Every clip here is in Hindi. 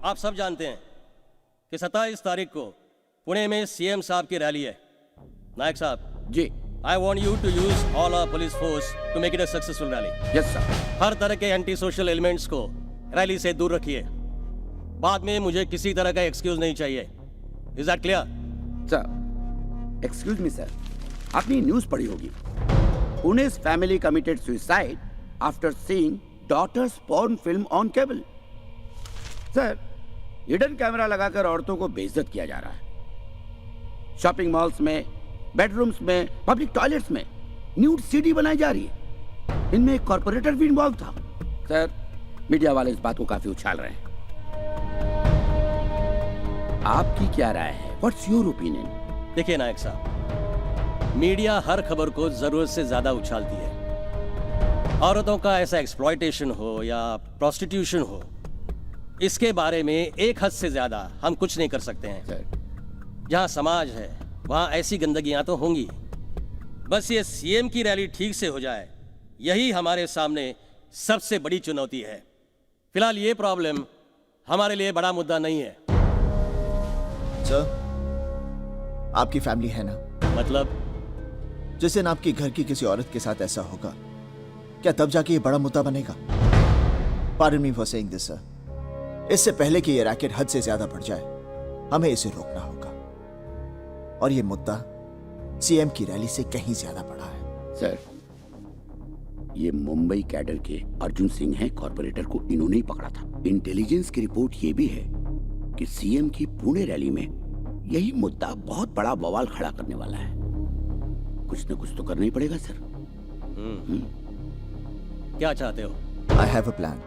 आप सब जानते हैं कि 27 तारीख को पुणे में सीएम साहब की रैली है। नायक साहब ji. I want you to use all our police force to make it a successful rally. Yes sir. हर तरह के एंटी सोशल एलिमेंट्स को रैली से दूर रखिए। बाद में मुझे किसी तरह का एक्सक्यूज नहीं चाहिए। Is that clear? Sir, excuse me sir, आपने न्यूज पढ़ी होगी। पुणे's family committed suicide after seeing daughter's porn film on cable. Sir, hidden camera लगाकर औरतों को बेइज्जत किया जा रहा है। शॉपिंग मॉल्स में, बेडरूम्स में, पब्लिक टॉयलेट्स में न्यूड सीडी बनाई जा रही है। इनमें एक कॉर्पोरेटर भी इन्वॉल्व था। सर, मीडिया वाले इस बात को काफी उछाल रहे हैं। आपकी क्या राय है? What's your opinion? देखिए नायक साहब, मीडिया हर खबर को जरूरत से ज्यादा उछालती है। औरतों का ऐसा एक्सप्लॉयटेशन हो या प्रोस्टिट्यूशन हो, इसके बारे में एक हद से ज्यादा हम कुछ नहीं कर सकते हैं। जहां समाज है वहां ऐसी गंदगियां तो होंगी। बस ये सीएम की रैली ठीक से हो जाए, यही हमारे सामने सबसे बड़ी चुनौती है। फिलहाल ये प्रॉब्लम हमारे लिए बड़ा मुद्दा नहीं है। सर, आपकी फैमिली है ना? मतलब? जिस दिन आपके घर की किसी औरत के साथ ऐसा होगा, क्या तब जाके ये बड़ा मुद्दा बनेगा? Pardon me for saying this, sir. इससे पहले कि ये रैकेट हद से ज्यादा बढ़ जाए, हमें इसे रोकना होगा। और ये मुद्दा सीएम की रैली से कहीं ज्यादा बड़ा है। सर, ये मुंबई कैडर के अर्जुन सिंह हैं, कॉर्पोरेटर को इन्होंने ही पकड़ा था। इंटेलिजेंस की रिपोर्ट ये भी है कि सीएम की पुणे रैली में यही मुद्दा बहुत बड़ा बवाल खड़ा करने वाला है। कुछ न कुछ तो करना ही पड़ेगा सर। क्या चाहते हो? I have a plan.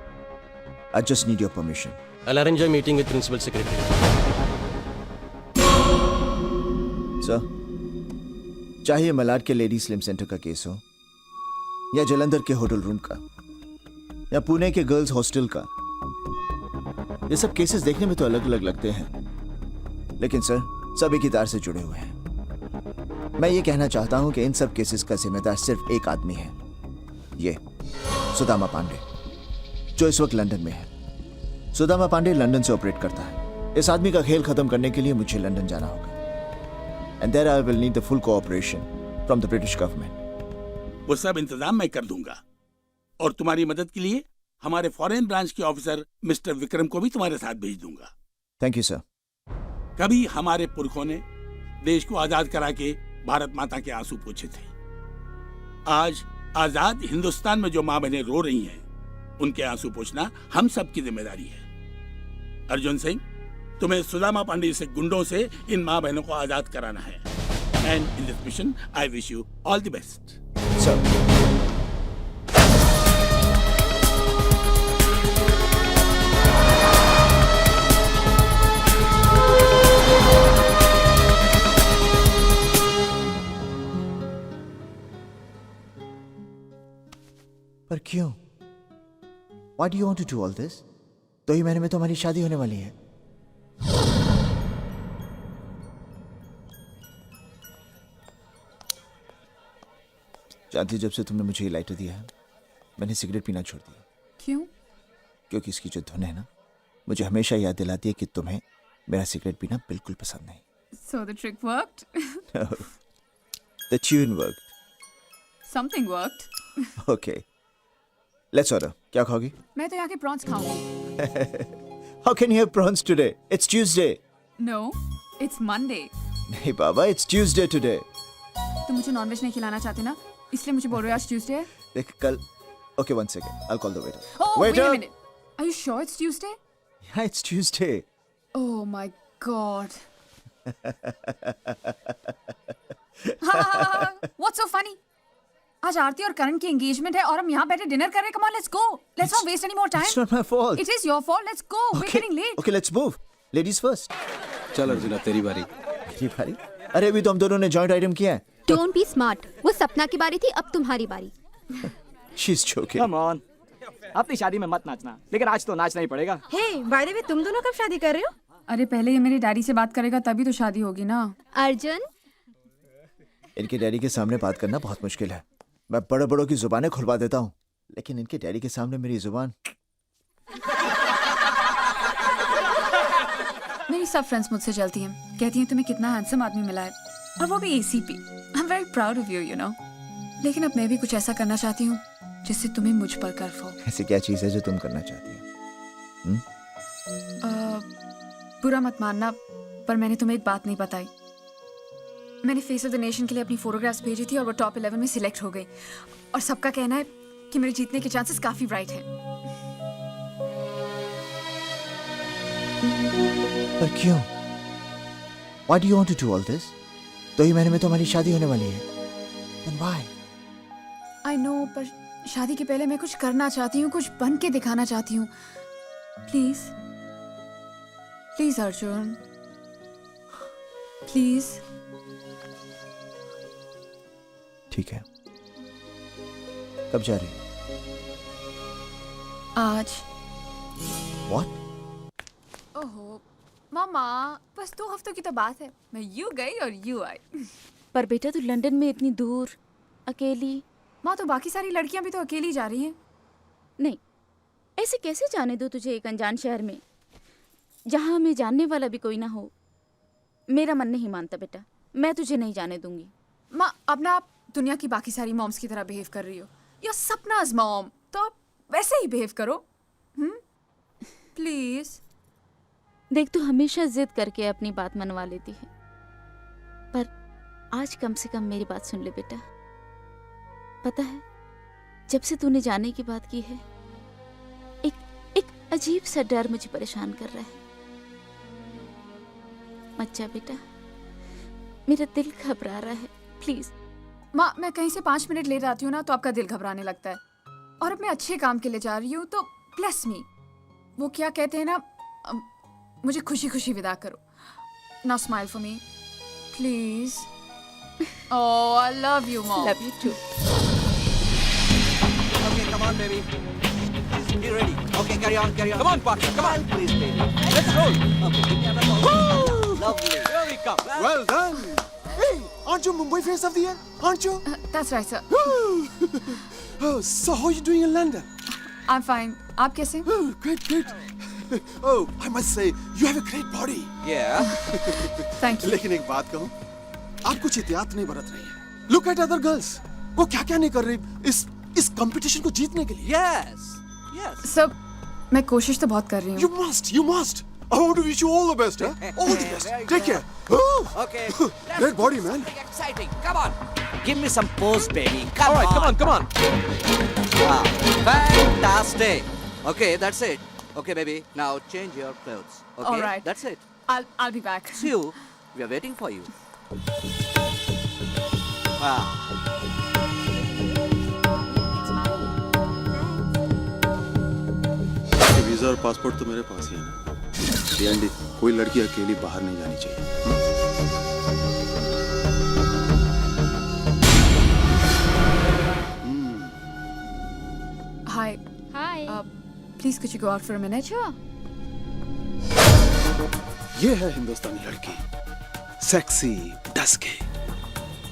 I just need your permission. I'll arrange a meeting with principal secretary. Sir, चाहे मलाड के लेडी स्लिम सेंटर का केस हो, या जलंधर के होटल रूम का, या पुणे के गर्ल्स हॉस्टल का, ये सब केसेस देखने में तो अलग अलग लगते हैं, लेकिन सर सब एक ही तार से जुड़े हुए हैं। मैं ये कहना चाहता हूं कि इन सब केसेस का जिम्मेदार सिर्फ एक आदमी है, ये सुदामा पांडे, जो इस वक्त लंदन में है। सुदामा पांडे लंदन से ऑपरेट करता है। इस आदमी का खेल खत्म करने के लिए मुझे लंदन जाना होगा। And there I will need the full cooperation from the British government. वो सब इंतजाम मैं कर दूंगा, और तुम्हारी मदद के लिए हमारे फॉरेन ब्रांच के ऑफिसर मिस्टर विक्रम को भी तुम्हारे साथ भेज दूंगा। Thank you sir. कभी हमारे पुरखों ने देश को आजाद करा के भारत माता के आंसू पोंछे थे। आज आजाद हिंदुस्तान में जो मां बहनें रो रही हैं, उनके आंसू पोंछना हम सब की जिम्मेदारी है। अर्जुन सिंह, तुम्हें सुदामा पांडे से गुंडों से इन मां बहनों को आजाद कराना है। And in this mission I wish you all the best. Sir, पर क्यों? Why do you want to do all this? 2 ही महीने में तो हमारी शादी होने वाली है। जानती, जब से तुमने मुझे ये लाइटर दिया है, मैंने सिगरेट पीना छोड़ दिया। क्यों? क्योंकि इसकी जो धुन है ना, मुझे हमेशा याद दिलाती है कि तुम्हें मेरा सिगरेट पीना बिल्कुल पसंद नहीं। So the trick worked? No. The tune worked. Something worked. Okay. Let's order. क्या खाओगी? मैं तो यहाँ के प्रॉन्स खाऊंगी। How can you have prawns today? It's Tuesday. No, it's Monday. नहीं बाबा, it's Tuesday today. तुम मुझे नॉनवेज नहीं खिलाना चाहते ना, इसलिए मुझे बोल रहे हो आज ट्यूसडे है। देख कल। Okay, one second. I'll call the waiter. Oh, wait Waiter! a minute. Are you sure it's Tuesday? Yeah, it's Tuesday. Oh my God. What's so funny? आज आरती और करण की एंगेजमेंट है और हम यहाँ बैठे डिनर कर रहे हैं। Come on, let's go. Let's not waste any more time. It's not my fault. It is your fault. Let's go. We're getting late. Okay, let's move. Ladies first. चल अर्जुन, अब तेरी बारी। मेरी बारी? अरे अभी तो हम दोनों ने जॉइंट आइटम किया है। Don't be smart. वो सपना की बारी थी, अब तुम्हारी बारी। She's joking. Come on. अपनी शादी में मत नाचना, लेकिन आज तो नाचना ही पड़ेगा। Hey, by the way, तुम दोनों कब शादी कर रहे हो? अरे पहले ये मेरे डैडी से बात करेगा तभी तो शादी होगी ना। अर्जुन, इनके डैडी के सामने बात करना बहुत मुश्किल है। मैं बड़े बड़ों की जुबानें खुलवा देता हूँ, लेकिन इनके डैडी के सामने मेरी जुबान सब फ्रेंड्स मुझसे जलती हैं, कहती हैं तुम्हें कितना हैंडसम आदमी मिला है, और वो भी ACP. I am very proud of you, you know. लेकिन अब मैं भी कुछ ऐसा करना चाहती हूँ जिससे तुम्हें मुझ पर गर्व हो। ऐसी क्या चीज़ है जो तुम करना चाहती हो? बुरा मत मानना, पर मैंने तुम्हें एक बात नहीं बताई। मैंने फेस ऑफ द नेशन के लिए अपनी फोटोग्राफ्स भेजी थी और वो टॉप 11 में सिलेक्ट हो गई, और सबका कहना है कि मेरे जीतने के चांसेस काफी ब्राइट हैं। पर क्यों? Why do you want to do all this? 2 ही महीने में तो हमारी शादी होने वाली है। Then why? आई नो, पर शादी के पहले मैं कुछ करना चाहती हूँ, कुछ बन के दिखाना चाहती हूँ। Please please Arjun, please. ठीक है, कब जा रही? आज। What? ओहो मामा, बस 2 हफ्तों की तो बात है। मैं यूं गई और यूं आई। पर बेटा तू लंदन में इतनी दूर अकेली। माँ, तो बाकी सारी लड़कियां भी तो अकेली जा रही हैं। नहीं, ऐसे कैसे जाने दो तुझे एक अनजान शहर में, जहाँ हमें जानने वाला भी कोई ना हो। मेरा मन नहीं मानता बेटा, मैं तुझे नहीं जाने दूंगी। माँ, अब ना आप दुनिया की बाकी सारी मॉम्स की तरह बिहेव कर रही हो। योर सपनाज मॉम, तो आप वैसे ही बिहेव करो। प्लीज। देख, तू हमेशा जिद करके अपनी बात मनवा लेती है, पर आज कम से कम मेरी बात सुन ले बेटा। पता है, जब से तूने जाने की बात की है, एक अजीब सा डर मुझे परेशान कर रहा है। मत जा बेटा, मेरा दिल घबरा रहा है, प्लीज। माँ, मैं कहीं से 5 मिनट लेट आती हूँ ना, तो आपका दिल घबराने लगता है। और अब मैं अच्छे काम के लिए जा रही हूँ, तो ब्लेस मी। वो क्या कहते हैं ना, मुझे खुशी खुशी विदा करो। Now smile for me, please. Oh, I love you mom. Love you too. Okay, come on, baby. Be ready. Okay, carry on. Come on, partner. Come on, please, baby. Let's roll. Okay, give me another one. Lovely. Here we come. Well done. Hey, aren't you Mumbai face of the year? Aren't you? That's right, sir. Oh, so how are you doing in London? I'm fine. आप कैसे? Oh, great. Oh, I must say, you have a great body. Yeah. Thank you. लेकिन एक बात कहूँ, आप कुछ एहतियात नहीं बरत रही है। Look at other girls. वो क्या नहीं कर रही इस कंपटीशन को जीतने के लिए। Yes. सर, मैं कोशिश तो बहुत कर रही हूँ। You must. I want to wish you all the best, huh? All the best. Very Take good. care. Oh. Okay. Great body, man. Exciting. Come on. Give me some pose, baby. Come on. Come on. Fantastic. Okay, that's it. Okay, baby. Now change your clothes. Okay. All right. That's it. I'll be back. See you. We are waiting for you. Wow. Visa और पासपोर्ट तो मेरे पास ही है ना। डीएनडी, कोई लड़की अकेली बाहर नहीं जानी चाहिए। Hi. Hi. Please, could you go out for a minute? Sure. ये है हिंदुस्तानी लड़की, सेक्सी, डस्की।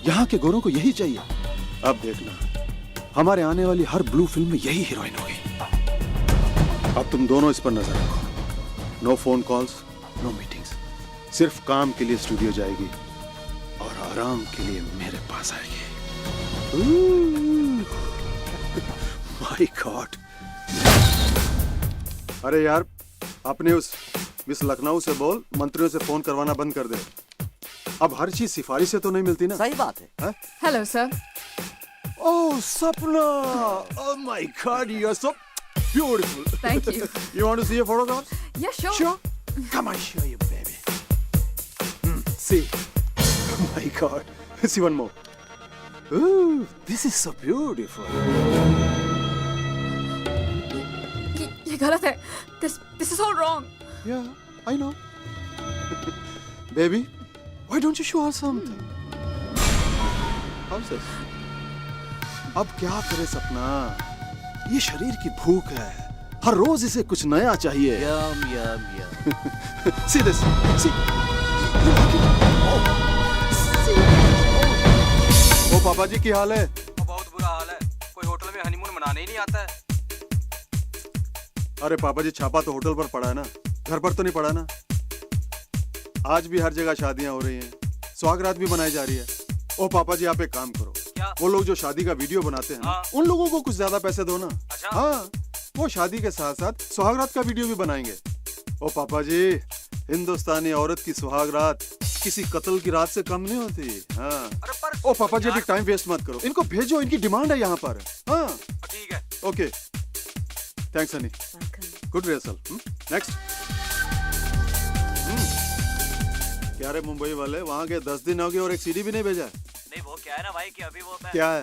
यहाँ के गोरों को यही चाहिए। अब देखना, हमारे आने वाली हर ब्लू फिल्म में यही हीरोइन होगी। अब तुम दोनों इस पर नजर रखो। No phone calls, no meetings. सिर्फ काम के लिए स्टूडियो जाएगी और आराम के लिए मेरे पास आएगी। My God. अरे यार, अपने उस मिस लखनऊ से बोल मंत्रियों से फोन करवाना बंद कर दे। अब हर चीज सिफारिश से तो नहीं मिलती ना। सही बात है। Hello, sir. Oh, Sapna! Oh my God, you are so beautiful. Thank you. You want to see a photograph? Yeah, sure. Sure. Come on, show you, baby. See. Oh my God. See one more. Ooh, this is so beautiful. ये गलत है. This is all wrong. Yeah, I know. Baby, why don't you show her something? How's this? अब क्या करे सपना? ये शरीर की भूख है। हर रोज इसे कुछ नया चाहिए। Yum, yum, yum. See this. See. ओ पापा जी, की हाल है? बहुत बुरा हाल है। कोई होटल में हनीमून मनाने ही नहीं आता है। अरे पापा जी, छापा तो होटल पर पड़ा है ना, घर पर तो नहीं पड़ा ना। आज भी हर जगह शादियां हो रही हैं, सुहागरात भी मनाई जा रही है। ओ पापा जी, आप एक काम करो, क्या? वो लोग जो शादी का वीडियो बनाते हैं ना, हाँ। उन लोगों को कुछ ज्यादा पैसे दो ना। अच्छा। हाँ, वो शादी के साथ साथ सुहागरात का वीडियो भी बनाएंगे। ओ पापा जी, हिंदुस्तानी औरत की सुहागरात किसी कत्ल की रात से कम नहीं होती। हाँ। अरे पर ओ पापा जी, अभी टाइम वेस्ट मत करो, इनको भेजो, इनकी डिमांड है यहाँ पर। हाँ, ठीक है। Okay, thanks Honey, good rehearsal. Next. क्या रे मुंबई वाले, वहाँ के 10 दिन हो गए और एक सीडी भी नहीं भेजा है? नहीं वो क्या है ना भाई कि अभी वो मैं क्या है,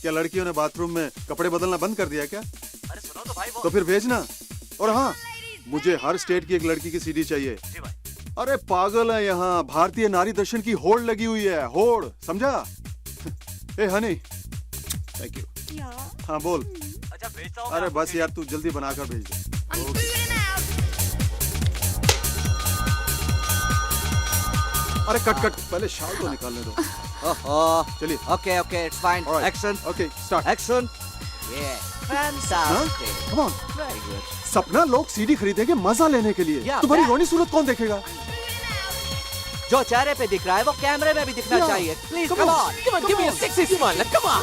क्या लड़कियों ने बाथरूम में कपड़े बदलना बंद कर दिया क्या? अरे सुनो तो भाई वो तो फिर भेजना। और हाँ, मुझे हर स्टेट की एक लड़की की सीडी चाहिए। जी भाई। अरे पागल है, यहाँ भारतीय नारी दर्शन की होड़ लगी हुई है, होड़, समझा? ए हनी, थैंक यू। हाँ बोल। अच्छा भेजता हूँ। अरे बस यार, तू जल्दी बनाकर भेज दे। अरे कट कट, पहले शाल तो निकालने दो। ओहो, चलिए। Okay okay, it's fine. Alright. Action, okay, start. Action. ये fantastic, come on. Very good. Sapna, लोग सीडी खरीदेंगे मजा लेने के लिए, Yeah, तुम्हारी that- रोनी सूरत कौन देखेगा? जो चेहरे पे दिख रहा है वो कैमरे में भी दिखना Yeah. चाहिए। Please Come come on. On, Come on, give me a sexy smile. Come on.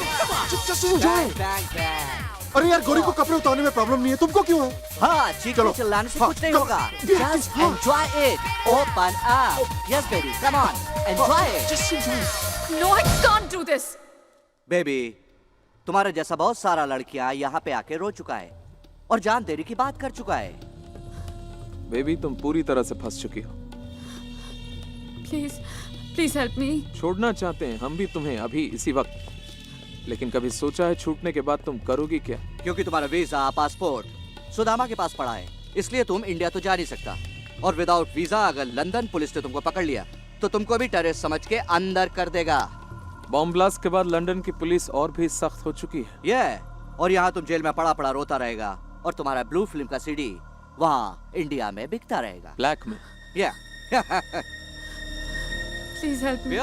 Just enjoy. Bang bang bang. अरे यार, गोरी को कपड़े उतारने में प्रॉब्लम नहीं है, तुमको क्यों है? हाँ, चीख चलो। चिल्लाने से हाँ, कुछ नहीं चलो। होगा। Yeah, Just हाँ। enjoy it. Open up. Yes baby, come on. Enjoy it. Just enjoy. No, I can't do this. Baby, तुम्हारे जैसा बहुत सारा लड़कियां यहाँ पे आके रो चुका है और जान देने की बात कर चुका है। बेबी, तुम पूरी तरह से फंस चुकी हो। Please, please help me. छोड़ना चाहते हैं हम भी तुम्हें अभी इसी वक्त, लेकिन कभी सोचा है छूटने के बाद तुम करोगी क्या? क्योंकि तुम्हारा वीजा, पासपोर्ट सुदामा के पास पड़ा है, इसलिए तुम इंडिया तो जा नहीं सकता। और विदाउट वीजा अगर लंदन पुलिस ने तुमको पकड़ लिया तो तुमको भी टेररिस्ट समझ के अंदर कर देगा। बॉम्ब ब्लास्ट के बाद लंदन की पुलिस और भी सख्त हो चुकी है। ये और यहाँ तुम जेल में पड़ा पड़ा रोता रहेगा और तुम्हारा ब्लू फिल्म का सीडी वहाँ इंडिया में बिकता रहेगा। ब्लैक में। या Please help me.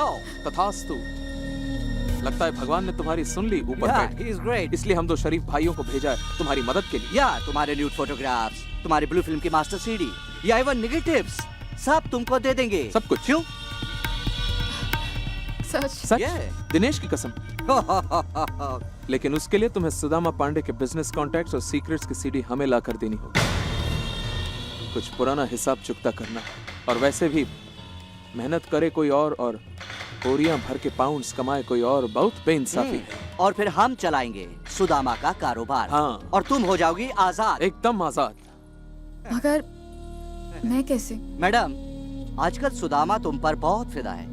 तथास्तु। लगता है भगवान ने तुम्हारी सुन ली ऊपर Yeah, बैठ he is great. इसलिए हम दो शरीफ भाइयों को भेजा है तुम्हारी मदद के लिए। या तुम्हारे न्यूड फोटोग्राफ्स, तुम्हारी ब्लू फिल्म की मास्टर सीडी या इवन नेगेटिव्स सब तुमको दे देंगे। सब कुछ। क्यों? सच? सच? Yeah. दिनेश की कसम। लेकिन उसके लिए तुम्हें सुदामा पांडे के बिजनेस कॉन्टैक्ट्स और सीक्रेट्स की सीडी हमें ला कर देनी होगी। कुछ पुराना हिसाब चुकता करना है। और वैसे भी मेहनत करे कोई और कोरिया भर के पाउंड्स कमाए कोई और, बहुत बेइंसाफी है। और फिर हम चलाएंगे सुदामा का कारोबार। हाँ। और तुम हो जाओगी आजाद। एकदम आजाद। मगर मैं कैसे? मैडम, आजकल सुदामा तुम पर बहुत फिदा है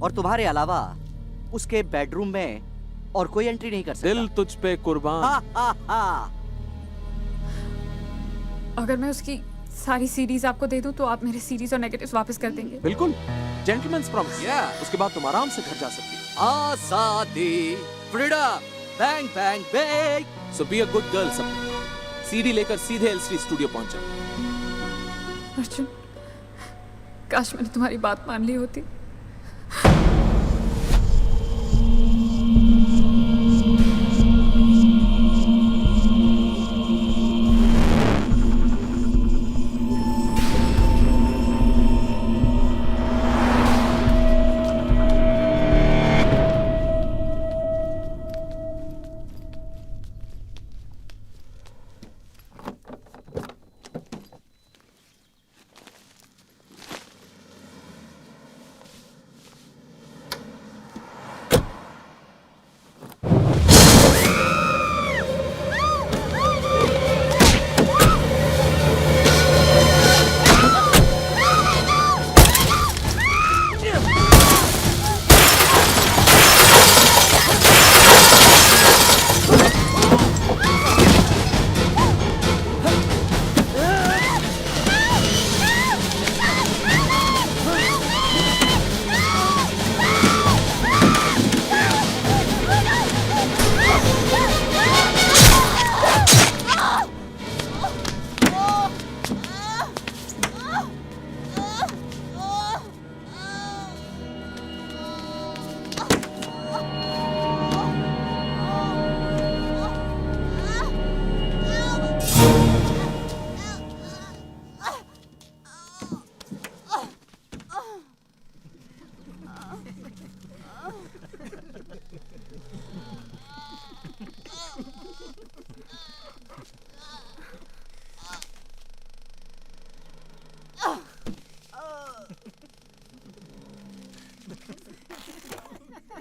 और तुम्हारे अलावा उसके बेडरूम में और कोई एंट्री नहीं कर सकता। दिल तुझ पे कुर्बान। अगर मैं उसकी सारी सीरीज आपको दे दूं तो आप मेरे सीरीज और नेगेटिव्स वापस कर देंगे? बिल्कुल, जेंटलमैन्स प्रॉमिस। Yeah. उसके बाद तुम आराम से घर जा सकती हो। आजादी, freedom, bang bang bang. So be a good girl सब। सीडी लेकर सीधे एलसीडी स्टूडियो पहुंच जाओ। अर्जुन, काश मैंने तुम्हारी बात मान ली होती।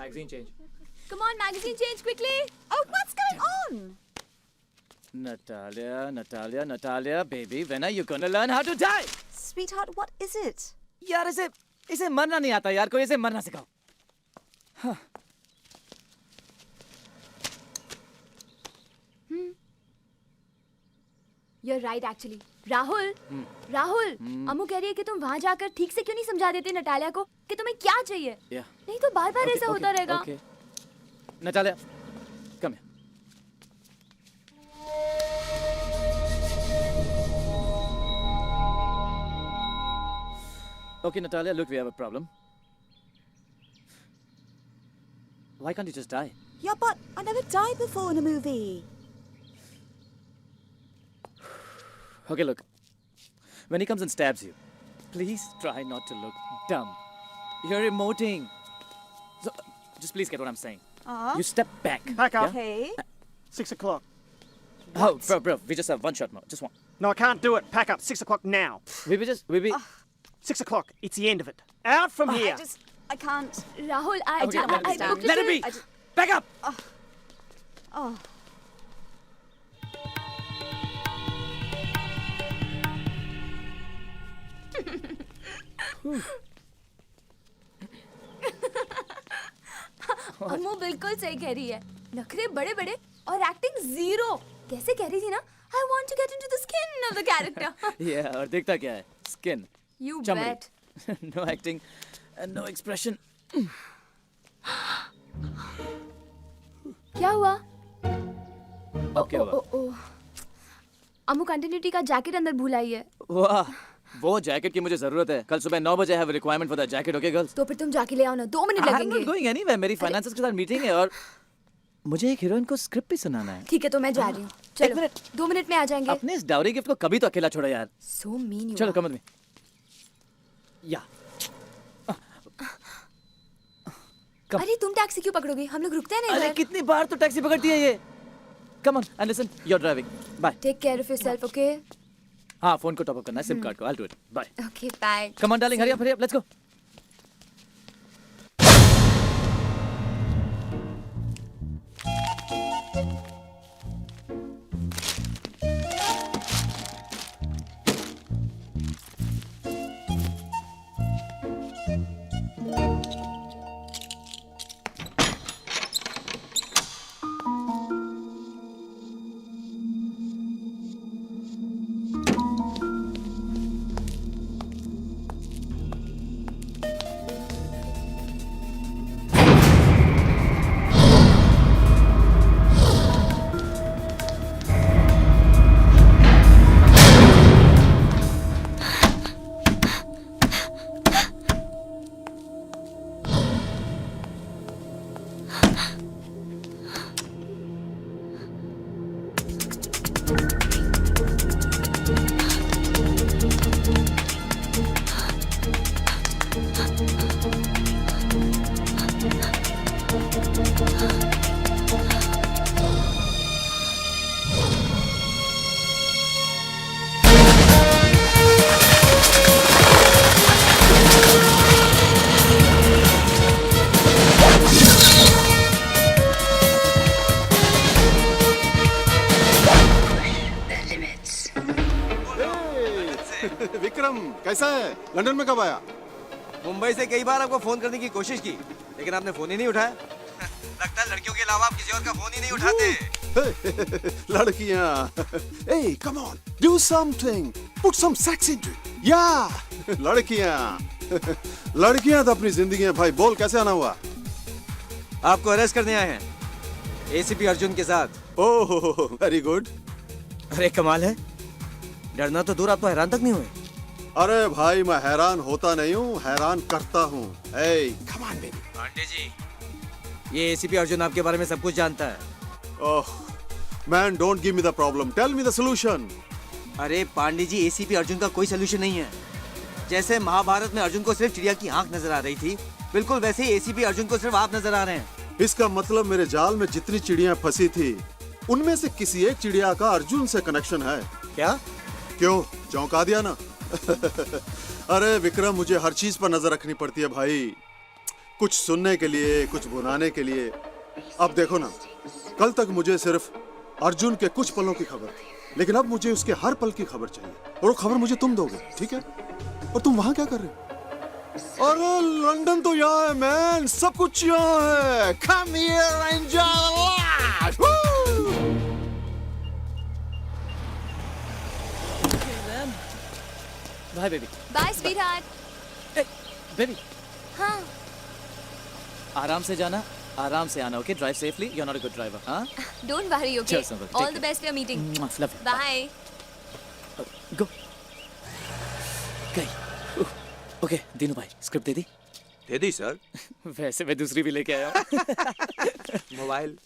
Magazine change. Come on, magazine change quickly. Oh, what's going on? Natalia, baby, when are you gonna learn how to die? Sweetheart, what is it? यार इसे मरना नहीं आता यार, कोई इसे मरना सिखाओ. You're right actually. राहुल, अम्मू कह रही है कि तुम वहाँ जाकर ठीक से क्यों नहीं समझा देते नटालिया को कि तुम्हें क्या चाहिए? नहीं तो बार-बार ऐसा होता रहेगा. Okay. Natalia, come here. Okay, Natalia, look, we have a problem. Why can't you just die? Yeah, but I never died before in a movie. Okay, look. When he comes and stabs you, please try not to look dumb. You're emoting. So, just please get what I'm saying. You step back. Back up. Okay. 6 o'clock. Oh, bro, we just have one shot more. Just one. No, I can't do it. Pack up. 6 o'clock now. We 6 o'clock. It's the end of it. Out from here. I can't. Rahul, I Okay, booked let it be. Back up. Oh. अम्मू बिल्कुल सही कह रही है. नखरे बड़े बड़े और एक्टिंग जीरो. कैसे कह रही थी ना? I want to get into the skin of the character. Yeah, और देखता क्या है? Skin. You चमड़ी. bet. No acting and no expression. क्या हुआ? Okay, हुआ. अम्मू कंटिन्यूटी का जैकेट अंदर भूल आई है. वाह, वो जैकेट की मुझे जरूरत है. कल सुबह 9 बजे I have a requirement for that jacket, okay girls? तो फिर तुम जाके ले आओ ना. 2 मिनट I'm लगेंगे. not going anywhere. मेरी फाइनेंसर्स के साथ मीटिंग है और मुझे एक हीरोइन को स्क्रिप्ट भी सुनाना है. ठीक है तो मैं जा रही हूँ. चलो. मिनट. 2 मिनट में आ जाएंगे. अपने इस डाउरी गिफ्ट को कभी तो अकेला छोड़ो यार. So mean you चलो are. कम में. या. अरे तुम टैक्सी क्यों पकड़ोगे? हम लोग रुकते हैं ना अरे इधर. कितनी बार तो टैक्सी पकड़ती है ये. Come on and listen. You're driving. Bye. Take care of yourself, okay? हाँ, फोन को टॉप अप करना है, सिम कार्ड को. I'll do it. Bye. Okay, bye. Come on, darling, hurry up, let's go. Vikram कैसा है? लंदन में कब आया? मुंबई से कई बार आपको फोन करने की कोशिश की, लेकिन आपने फोन ही नहीं उठाया. लगता है लड़कियों के अलावा आप किसी और का फोन ही नहीं उठाते. लड़कियां. Hey, come on, do something. Put some sex into it. Yeah, लड़कियां तो अपनी जिंदगी में भाई. बोल कैसे आना हुआ? आपको अरेस्ट करने आए हैं एसीपी अर्जुन के साथ. ओह, वेरी गुड. अरे कमाल है, डरना तो दूर आप तो हैरान तक नहीं हुए. अरे भाई मैं हैरान होता नहीं हूँ, हैरान करता हूँ. Hey, come on baby. Pandey ji, ये एसीपी अर्जुन आपके बारे में सब कुछ जानता है. Oh, man, don't give me the problem. Tell me the solution. अरे पांडे जी, एसीपी अर्जुन का कोई सोल्यूशन नहीं है. जैसे महाभारत में अर्जुन को सिर्फ चिड़िया की आंख नजर आ रही थी, बिल्कुल वैसे ही एसीपी अर्जुन को सिर्फ आप नजर आ रहे हैं. इसका मतलब मेरे जाल में जितनी चिड़िया फंसी थी, उनमें से किसी एक चिड़िया का अर्जुन से कनेक्शन है. क्या? क्यों, चौंका दिया ना? अरे विक्रम, मुझे हर चीज पर नजर रखनी पड़ती है भाई. कुछ सुनने के लिए, कुछ बुलाने के लिए। अब देखो ना, कल तक मुझे सिर्फ अर्जुन के कुछ पलों की खबर थी, लेकिन अब मुझे उसके हर पल की खबर चाहिए, और वो खबर मुझे तुम दोगे, ठीक है? और तुम वहां क्या कर रहे हो? अरे लंदन तो यहाँ है मैन, सब कुछ यहाँ है। Come here and enjoy life. Bye baby. Bye sweetheart. Baby हाँ। आराम से जाना, आराम से आना, okay? Drive safely, you are not a good driver, हाँ? Don't worry, okay? Cheers, Uncle. All Take the care. Best for your meeting. Love you. Bye. Go. गई। ओके, दीनू भाई, स्क्रिप्ट दे दी? दे दी सर। वैसे मैं दूसरी भी लेके आया हूँ। मोबाइल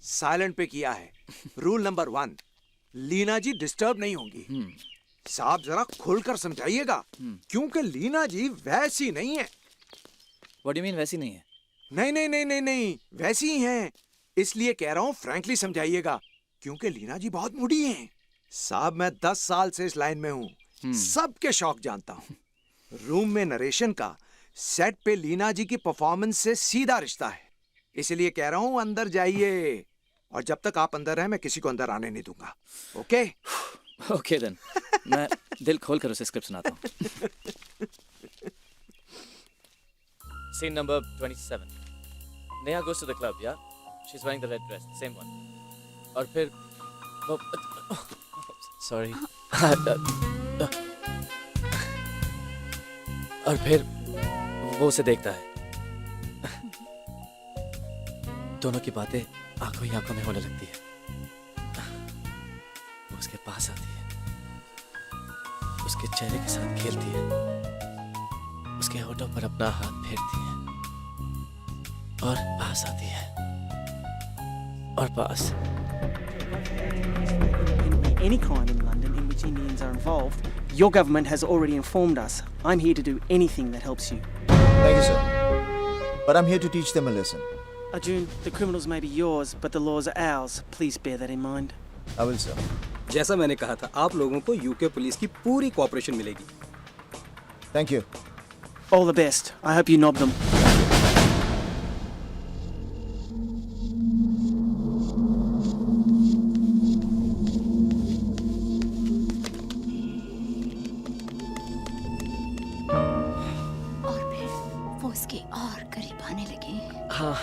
साइलेंट पे किया है। रूल नंबर 1, लीना जी डिस्टर्ब नहीं होंगी। साहब जरा खुलकर समझाइएगा, क्योंकि लीना जी वैसी नहीं है। What do you mean वैसी नहीं है? नहीं नहीं नहीं नहीं नहीं, वैसी ही हैं। इसलिए कह रहा हूँ फ्रैंकली समझाइएगा, क्योंकि लीना जी बहुत मूडी हैं। साहब मैं 10 साल से इस लाइन में हूँ, सबके शौक जानता हूँ। रूम में नरेशन का सेट पे लीना जी की परफॉर्मेंस से सीधा रिश्ता है। इसलिए कह रहा हूँ अंदर जाइए, और जब तक आप अंदर हैं मैं किसी को अंदर आने नहीं दूंगा। ओके? Okay then. मैं दिल खोल कर उसे स्क्रिप्ट सुनाता हूँ। Scene number 27। Neha goes to the club, yeah? She's wearing the red dress, the same one. और फिर वो sorry. और फिर वो उसे देखता है। दोनों की बातें आंखों ही आंखों में होने लगती है। वो उसके पास आती है, उसके चेहरे के साथ खेलती है, उसके होठों पर अपना हाथ फेरती है और पास आती है और पास। Any crime in London in which Indians are involved, your government has already informed us. I'm here to do anything that helps you. Thank you, sir. But I'm here to teach them a lesson. Arjun, the criminals may be yours, but the laws are ours. Please bear that in mind. I will, sir. जैसा मैंने कहा था, आप लोगों को यूके पुलिस की पूरी कोऑपरेशन मिलेगी। Thank you. All the best. I hope you knob them. और फिर वो उसके और करीब आने लगे। हाँ।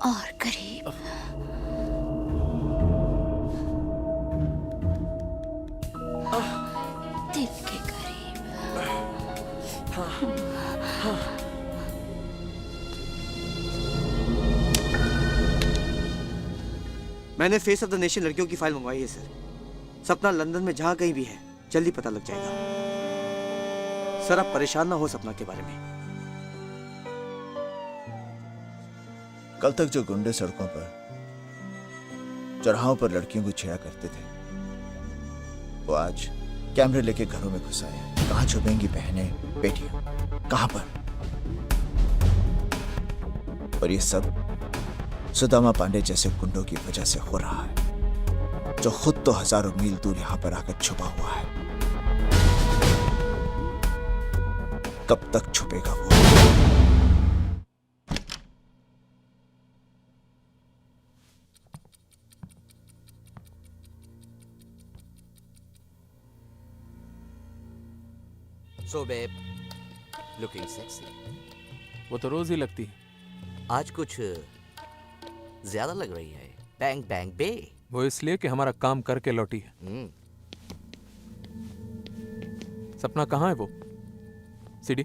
और करीब। दिल के करीब। मैंने फेस ऑफ द नेशन लड़कियों की फाइल मंगवाई है सर। सपना लंदन में जहां कहीं भी है, जल्दी पता लग जाएगा। सर आप परेशान ना हो सपना के बारे में। कल तक जो गुंडे सड़कों पर, चौराहों पर लड़कियों को छेड़ा करते थे, वो आज कैमरे लेके घरों में घुस आए। कहाँ छुपेंगी बहनें, बेटियां, कहां पर? और ये सब सुदामा पांडे जैसे गुंडों की वजह से हो रहा है, जो खुद तो हजारों मील दूर यहां पर आकर छुपा हुआ है। कब तक छुपेगा वो? So babe, looking sexy. वो तो रोज ही लगती है। आज कुछ ज्यादा लग रही है। बैंग बैंग बे। वो इसलिए कि हमारा काम करके लौटी है। सपना कहाँ है वो? सीडी?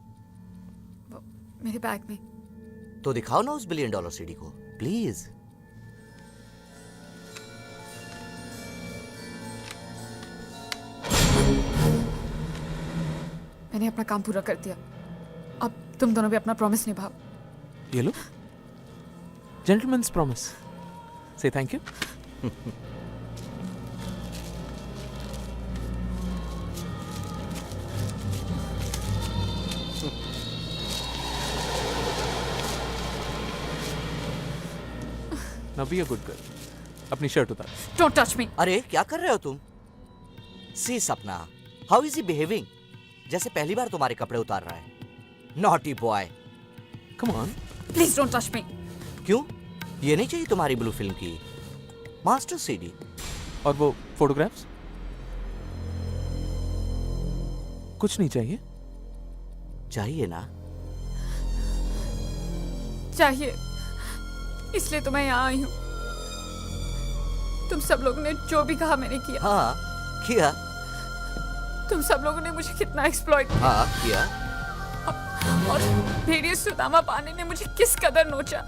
मेरे बैग में। तो दिखाओ ना उस $1 बिलियन सीडी को, प्लीज। मैंने अपना काम पूरा कर दिया, अब तुम दोनों भी अपना प्रॉमिस निभाओ। ये लो, जेंटलमैन्स प्रॉमिस। से thank you. Now be a good girl. अपनी शर्ट उतार। Don't touch me. अरे क्या कर रहे हो तुम? सी सपना, हाउ इज ही बिहेविंग? जैसे पहली बार तुम्हारे कपड़े उतार रहा है। Naughty boy. Come on. Please don't touch me. क्यों? ये नहीं चाहिए तुम्हारी ब्लू फिल्म की मास्टर सीडी? और वो फोटोग्राफ्स? कुछ नहीं चाहिए? चाहिए ना? चाहिए, इसलिए तो मैं यहाँ आई हूँ। तुम सब लोगों ने जो भी कहा मैंने किया। हाँ किया। तुम सब लोगों ने मुझे कितना एक्सप्लॉइट किया। हाँ किया। और भेड़िए सुदामा पांडे ने मुझे किस कदर नोचा।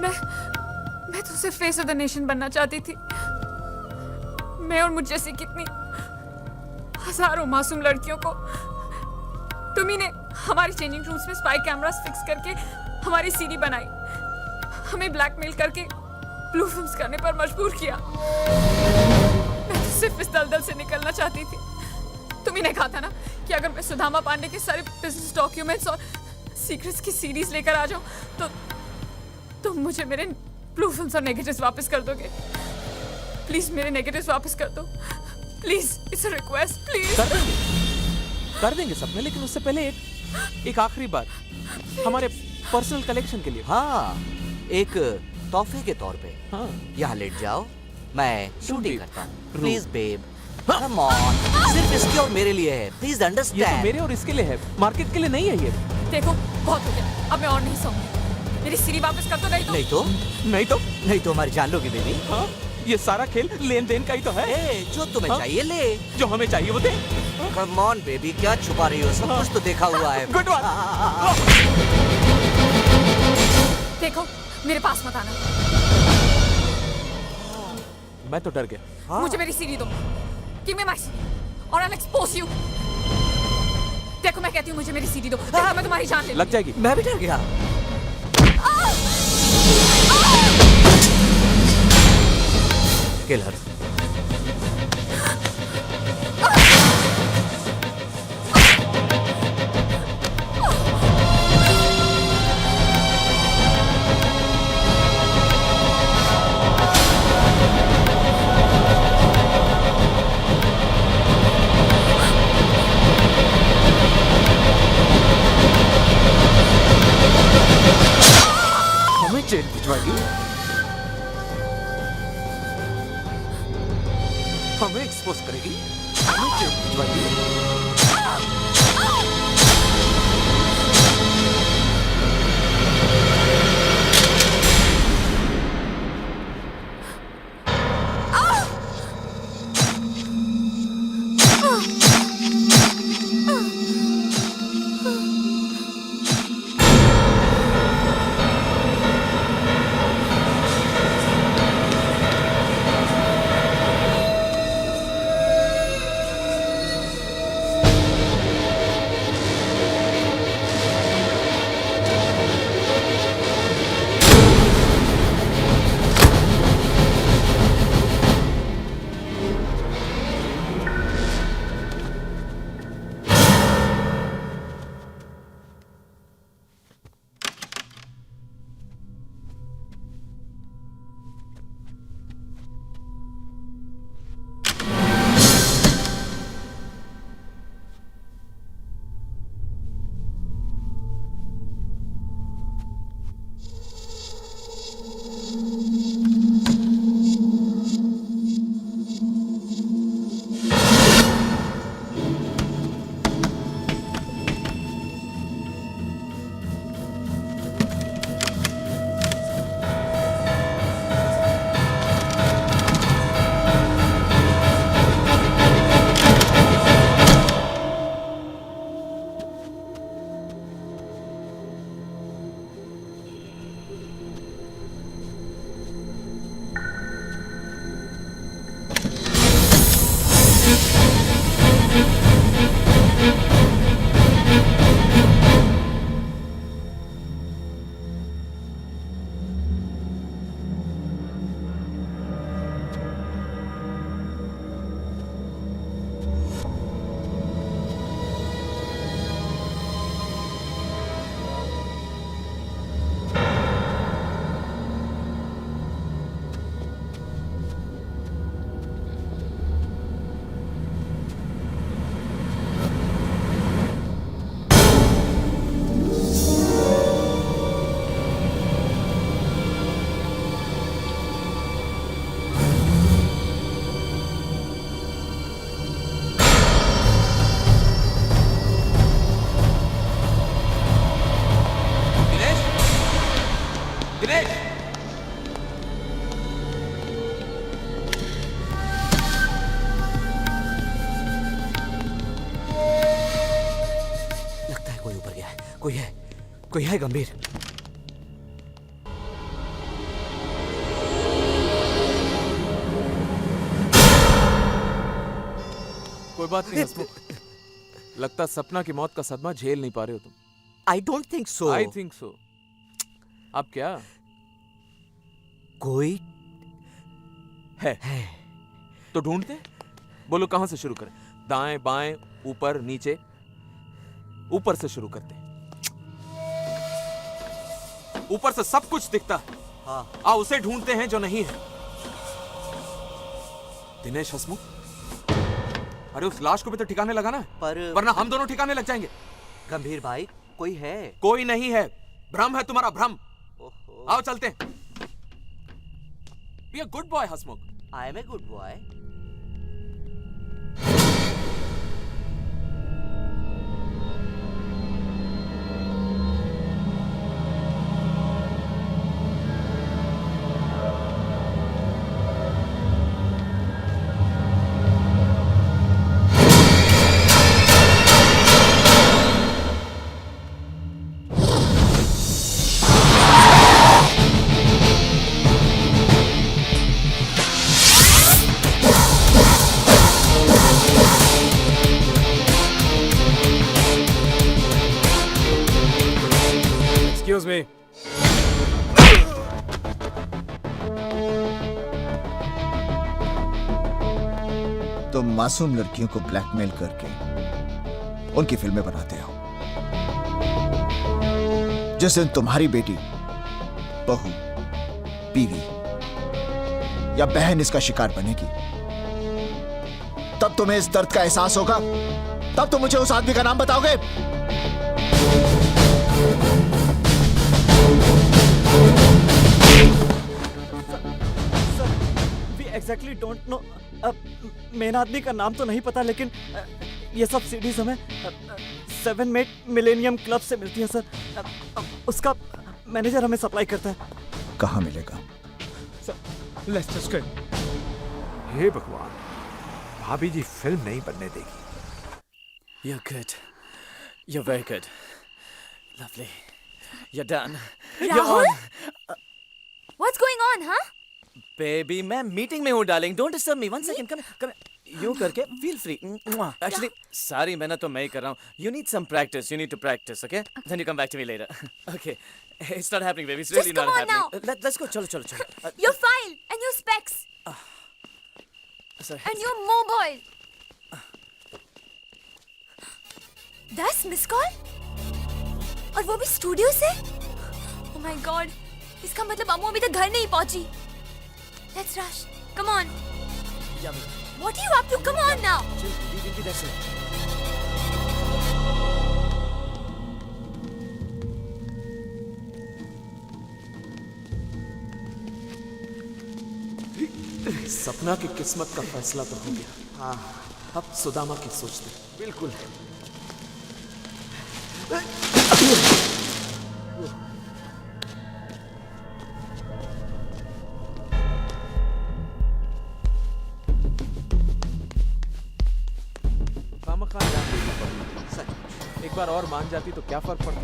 मैं तो सिर्फ फेस ऑफ द नेशन बनना चाहती थी। मैं और मुझ जैसी कितनी हजारों मासूम लड़कियों को तुम्ही ने हमारे चेंजिंग रूम्स में स्पाई कैमरास फिक्स करके हमारी सीडी बनाई, हमें ब्लैकमेल करके ब्लू फिल्म्स करने पर मजबूर किया। मैं तो सिर्फ इस दलदल से निकलना चाहती थी। तुम्ही ने कहा था ना कि अगर मैं सुदामा पांडे के सारे बिजनेस डॉक्यूमेंट्स और सीक्रेट्स की सीरीज लेकर आ जाऊं तो तुम मुझे मेरे ब्लू फिल्म्स और नेगेटिव्स वापस कर दोगे। प्लीज मेरे नेगेटिव्स वापस कर दो। Please, it's a request, please. कर देंगे सपने, लेकिन उससे पहले एक आखिरी बार हमारे पर्सनल कलेक्शन के लिए। हाँ, एक तोहफे के तौर पे। हाँ। यहाँ लेट जाओ, मैं शूटिंग करता हूँ। Please babe, come on. सिर्फ इसके और मेरे लिए है, प्लीज ये अंडरस्टैंड। तो मेरे और इसके लिए है, मार्केट के लिए नहीं है ये। देखो बहुत हो गया, अब मैं और नहीं सोऊंगी। मेरी सीडी वापस कर दो, नहीं तो नहीं तो हमारी जान लोगी बेबी। हाँ, ये सारा खेल लेन देन का ही तो है। जो तुम्हें हाँ? चाहिए ले, जो हमें चाहिए वो दे। कम ऑन बेबी, क्या छुपा रही हो? सब कुछ तो देखा हुआ है। Good one. देखो मेरे पास मत आना। मैं तो डर गया। मुझे मेरी सीडी दो। Give me my CD or I'll expose you. देखो मैं कहती हूँ मुझे मेरी सीडी दो, देखो मैं तुम्हारी जान ले लग जाएगी। मैं भी डर गया। किलर। हमें जेल भिजवाएगी? हमें एक्सपोज करेगी? हमें जेल भिजवाएगी? कोई है गंभीर। कोई बात नहीं हसमुख, लगता सपना की मौत का सदमा झेल नहीं पा रहे हो तुम। I don't think so. I think so. अब क्या? कोई है तो ढूंढते। बोलो कहां से शुरू करें? दाएं बाएं ऊपर नीचे? ऊपर से शुरू करते। ऊपर से सब कुछ दिखता है। हाँ। आओ उसे ढूंढते हैं जो नहीं है। दिनेश हसमुख, अरे उस लाश को भी तो ठिकाने लगाना है, वरना हम दोनों ठिकाने लग जाएंगे। गंभीर भाई, कोई है? कोई नहीं है, भ्रम है तुम्हारा, भ्रम। आओ चलते हैं। Be a good boy, Hasmukh. I am a good boy. Excuse me. तुम मासूम लड़कियों को ब्लैकमेल करके उनकी फिल्में बनाते हो। जिस दिन तुम्हारी बेटी, बहू, बीवी या बहन इसका शिकार बनेगी, तब तुम्हें इस दर्द का एहसास होगा। तब तुम मुझे उस आदमी का नाम बताओगे। We exactly don't know. Main आदमी का नाम तो नहीं पता, लेकिन ये सब सीडीज हमें 7 मेट मिलेनियम क्लब से मिलती है सर। उसका मैनेजर हमें सप्लाई करता है। कहाँ मिलेगा? Lester street. हे भगवान, भाभी जी फिल्म नहीं बनने देगी। You're good. You're very good. Lovely. You're done. Rahul? You're on. What's going on, huh? Baby, मैं मीटिंग में हूँ darling. Don't disturb me. One second. Come. यूं करके feel free. Actually, सारी मेहनत तो मैं ही कर रहा हूँ. You need some practice. You need to practice, okay? Then you come back to me later. Okay. It's not happening, baby. It's really Just not come on happening. now. Let's go. चलो. Your file and your specs Sorry. and your mobile. 10 miss call और वो भी स्टूडियो से। Oh my God, इसका मतलब अम्मू अभी तक घर नहीं पहुंची। Let's rush. Come on. Yummy. What are you up to? Come on now. We'll be there soon. सपना की किस्मत का फैसला तो हो गया। हाँ, अब सुदामा की सोचते। बिल्कुल। खामखा जान देनी पड़ी। एक बार और मान जाती तो क्या फर्क पड़ता?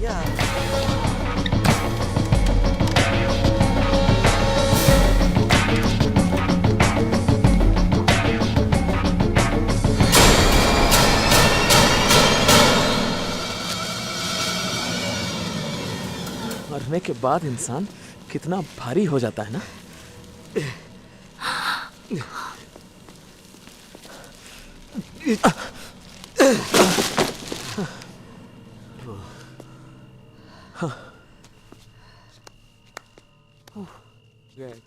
मरने के बाद इंसान कितना भारी हो जाता है ना। Greg.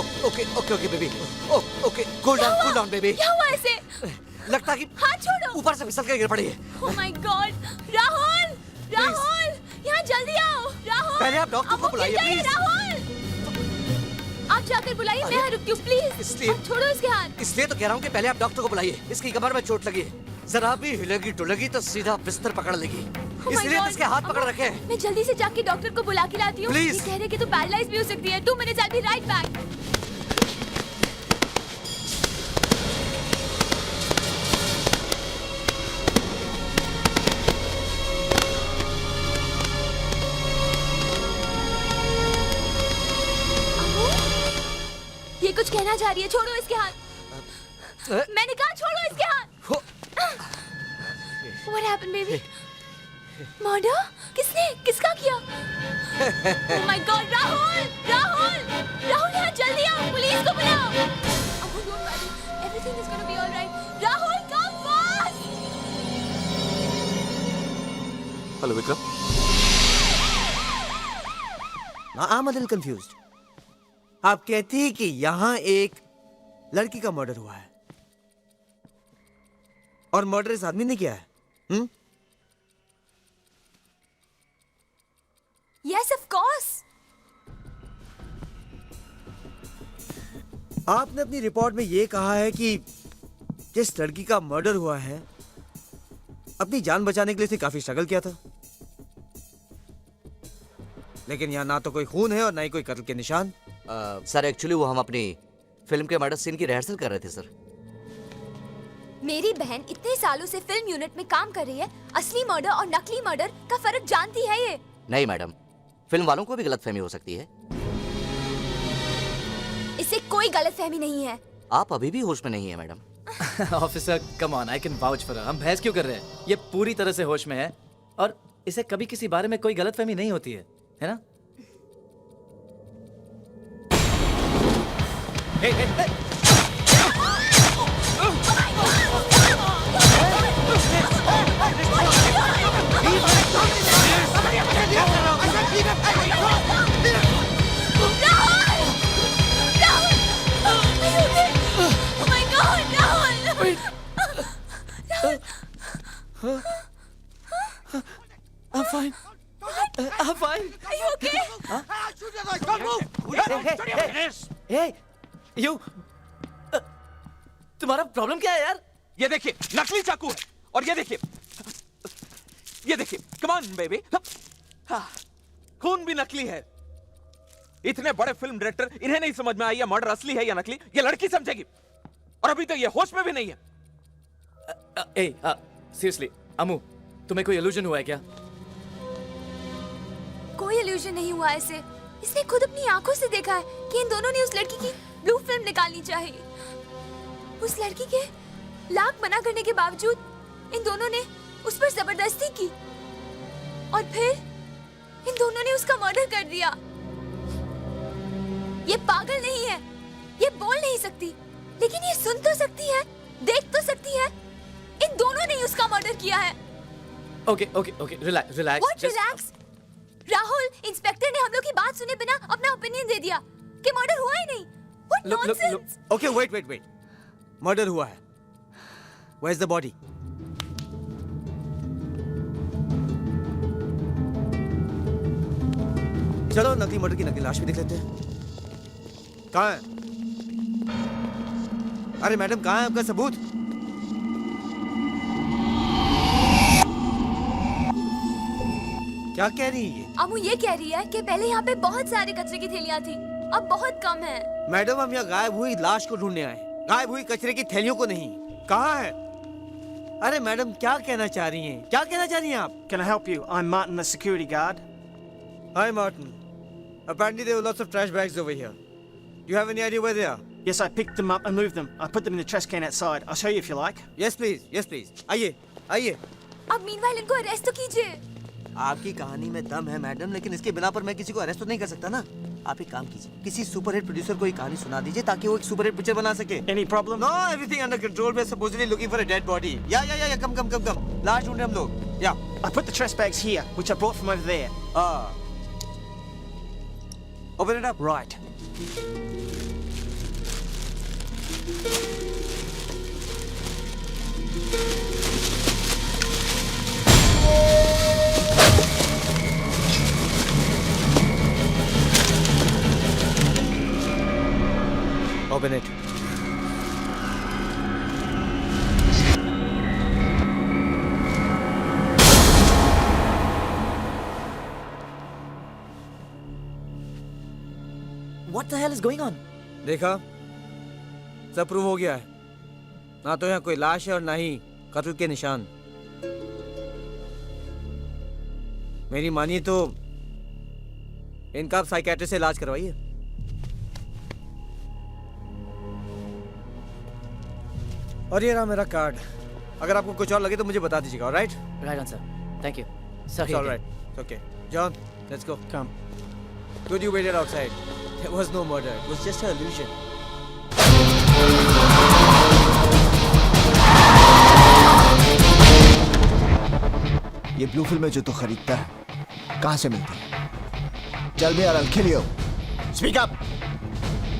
Okay okay okay baby, okay cool down baby. क्या हुआ ऐसे? लगता कि हाथ छोड़ो। ऊपर से फिसल कर गिर पड़ी है। Oh my God! Rahul, Rahul, यहाँ जल्दी आओ, राहुल। पहले आप डॉक्टर को बुलाइए, प्लीज। राहुल, आप जाकर बुलाइए, मैं यहाँ रुकती हूँ, प्लीज। इसलिए छोड़ो इसके हाथ। इसलिए तो कह रहा हूँ कि पहले आप डॉक्टर को बुलाइए। इसकी कमर में चोट लगी है, जरा भी हिलेगी डुलेगी तो सीधा बिस्तर पकड़ लेगी। Oh my इसलिए तो God! इसके हाथ पकड़ रखे हैं। मैं जल्दी से जाके डॉक्टर को बुला के लाती हूँ। Please! ये कह रहे कि तू पैरालाइज भी हो सकती है। 2 minutes, I'll be right back. ये कुछ कहना चाह रही है, छोड़ो इसके हाथ। मैंने कहा छोड़ो इसके हाथ। What happened, baby? Murder? किसका किया? Oh my God, राहुल, यहाँ जल्दी आओ, पुलिस को बुलाओ। Oh, don't worry, everything is gonna be all right. Rahul, come fast. Hello Vikram. I'm a little confused. आप कहती हैं कि यहाँ एक लड़की का मर्डर हुआ है और मर्डर इस आदमी ने किया है? Yes, of course. आपने अपनी रिपोर्ट में ये कहा है कि जिस लड़की का मर्डर हुआ है अपनी जान बचाने के लिए उसने काफी स्ट्रगल किया था, लेकिन यहाँ ना तो कोई खून है और ना ही कोई कत्ल के निशान। सर एक्चुअली वो हम अपनी फिल्म के मर्डर सीन की रिहर्सल कर रहे थे सर। मेरी बहन इतने सालों से फिल्म यूनिट में काम कर रही है, असली मर्डर और नकली मर्डर का फर्क जानती है ये? नहीं मैडम, फिल्म वालों को भी गलतफहमी हो सकती है। इससे कोई गलतफहमी नहीं है। आप अभी भी होश में नहीं है madam. Officer come on, I can vouch for her. हम बहस क्यों कर रहे हैं? ये पूरी तरह से होश में है और इसे कभी किसी बारे में कोई गलतफहमी नहीं होती है ना? Hey, hey, hey. I'm fine. I'm fine. Are you okay? Hey, you. तुम्हारा प्रॉब्लम क्या है यार? ये देखिए नकली चाकू है और ये देखिए कम ऑन बेबी, खून भी नकली है। इतने बड़े फिल्म डायरेक्टर, इन्हें नहीं समझ में आई मर्डर असली है या नकली? ये लड़की समझेगी और अभी तो ये होश में भी नहीं है। सीरियसली अमू, तुम्हें कोई इल्यूजन हुआ है क्या? कोई इल्यूजन नहीं हुआ इसे। इसने खुद अपनी आंखों से देखा है कि इन दोनों ने उस लड़की की ब्लू फिल्म निकालनी चाहिए। उस लड़की के लाख मना करने के बावजूद इन दोनों ने उस पर जबरदस्ती की और फिर इन दोनों ने उसका मर्डर कर दिया। ये पागल नहीं है, ये बोल नहीं सकती, लेकिन ये सुन तो सकती है, देख तो सकती है। इन दोनों ने उसका मर्डर किया है। Okay, relax. What relax? Rahul, inspector ने हम लोग की बात सुने बिना अपना ओपिनियन दे दिया कि मर्डर हुआ ही नहीं। What nonsense? Okay, wait. Murder हुआ है। Where's the body? चलो नकली मर्डर की नकली लाश भी देख लेते हैं। कहाँ है? अरे मैडम, कहाँ है आपका सबूत? क्या कह रही है? अमू ये कह रही है कि पहले यहाँ पे बहुत सारे कचरे की थैलियाँ थी, अब बहुत कम है। मैडम, हम यहाँ गायब हुई लाश को ढूंढने आए, गायब हुई कचरे की थैलियों को नहीं। कहाँ है? अरे मैडम, क्या कहना चाह रही हैं? क्या कहना चाह रही हैं आप? Can I help you? I'm Martin, the security guard. Hi Martin. Apparently there were lots of trash bags over here. Do you have any idea where they are? Yes, I picked them up and moved them. I put them in the trash can outside. I'll show you if you like. Yes please, yes please. आइए। अब मीनवाइल इनको अरेस्ट तो कीजिए। आपकी कहानी में दम है मैडम, लेकिन इसके बिना पर मैं किसी को अरेस्ट तो नहीं कर सकता ना। आप एक काम कीजिए, किसी सुपरहिट प्रोड्यूसर को एक कहानी सुना दीजिए ताकि वो एक सुपरहिट पिक्चर बना सके। Any problem? No, everything under control. We're supposedly looking for a dead body. Yeah. Come. लाश ढूंढ रहे हम लोग। Yeah. I put the trash bags here, which I brought from over there. Open it up. Right. Open it. What the hell is going on? देखा, सब प्रूव हो गया है। ना तो यहाँ कोई लाश है और ना ही कत्ल के निशान। मेरी मानिए तो इनका आप साइकियाट्रिस्ट से इलाज करवाइए। और ये रहा मेरा कार्ड। अगर आपको कुछ और लगे तो मुझे बता दीजिएगा, alright? Right on, sir. Thank you. Sorry. Alright, okay. John, let's go. Come. Good you waited outside. There was no murder. It was just an illusion. ये ब्लू फिल्म जो तू खरीदता है कहाँ से मिलती है? Tell me or I'll kill you. Speak up.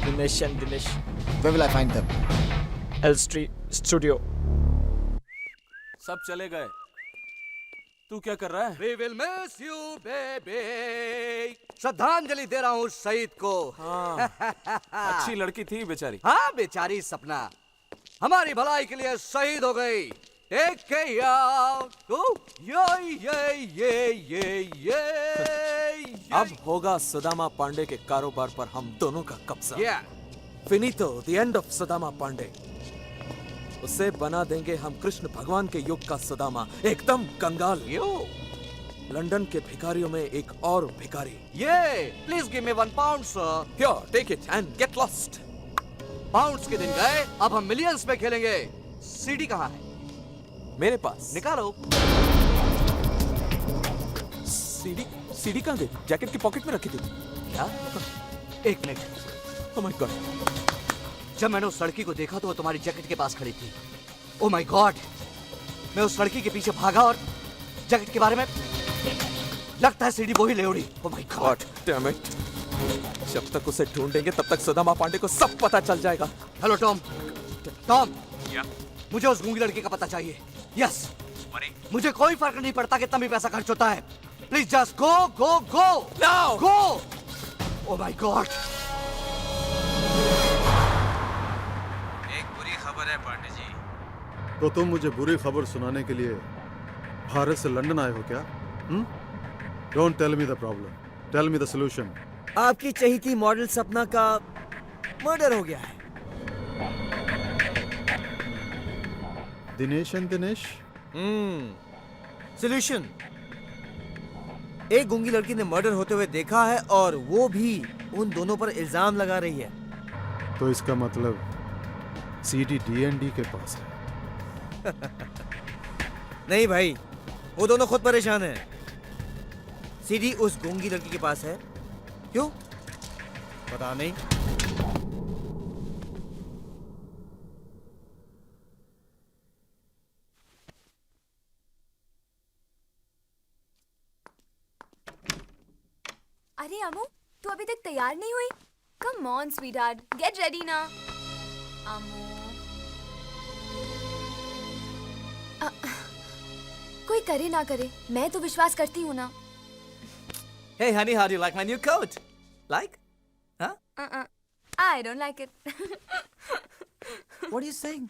Dinesh and Dinesh. Where will I find them? L Street Studio. सब चले गए, तू क्या कर रहा है? We will miss you, baby. श्रद्धांजलि दे रहा हूँ शहीद को। हाँ, अच्छी लड़की थी बेचारी। हाँ बेचारी सपना हमारी भलाई के लिए शहीद हो गई। Take care out. Oh, ये। अब होगा सुदामा पांडे के कारोबार पर हम दोनों का कब्जा। Yeah. फिनितो, the end of Sudama Pandey. उसे बना देंगे हम कृष्ण भगवान के युग का सुदामा, एकदम कंगाल। लंदन के भिखारियों में एक और भिखारी। Please give me £1, sir. Here, take it and get lost. Pounds के दिन गए, अब हम मिलियंस में खेलेंगे। सीडी कहाँ है? मेरे पास। निकालो। सीडी कहाँ गई? जैकेट की पॉकेट में रखी थी क्या? एक मिनट। Oh my God. जब मैंने उस लड़की को देखा तो वो तुम्हारी जैकेट के पास खड़ी थी। Oh my God. मैं उस लड़की के पीछे भागा और जैकेट के बारे में लगता है सीडी वही ले उड़ी। Oh my God. Damn it. जब तक उसे ढूंढेंगे तब तक सुदामा पांडे को सब पता चल जाएगा। Hello Tom. मुझे उस गूंगी लड़की का पता चाहिए। यस। मुझे कोई फर्क नहीं पड़ता कितना भी पैसा खर्च होता है। Please just go Now. Go. Oh my God. एक बुरी खबर है पांडे जी। तो तुम मुझे बुरी खबर सुनाने के लिए भारत से लंदन आए हो क्या? Don't tell me the problem, tell me the solution. आपकी चहेती मॉडल सपना का मर्डर हो गया है। दिनेश एंड दिनेश? सॉल्यूशन। एक गूंगी लड़की ने मर्डर होते हुए देखा है और वो भी उन दोनों पर इल्जाम लगा रही है। तो इसका मतलब सीडी डीएनडी के पास है। नहीं भाई, वो दोनों खुद परेशान हैं। सीडी उस गूंगी लड़की के पास है। क्यों? पता नहीं। अरे अमू, तू अभी तक तैयार नहीं हुई? Come on sweetheart, get ready ना। अमू, कोई करे ना करे, मैं तो विश्वास करती हूँ ना। Hey honey, how do you like my new coat? Like? Huh? I don't like it. What are you saying?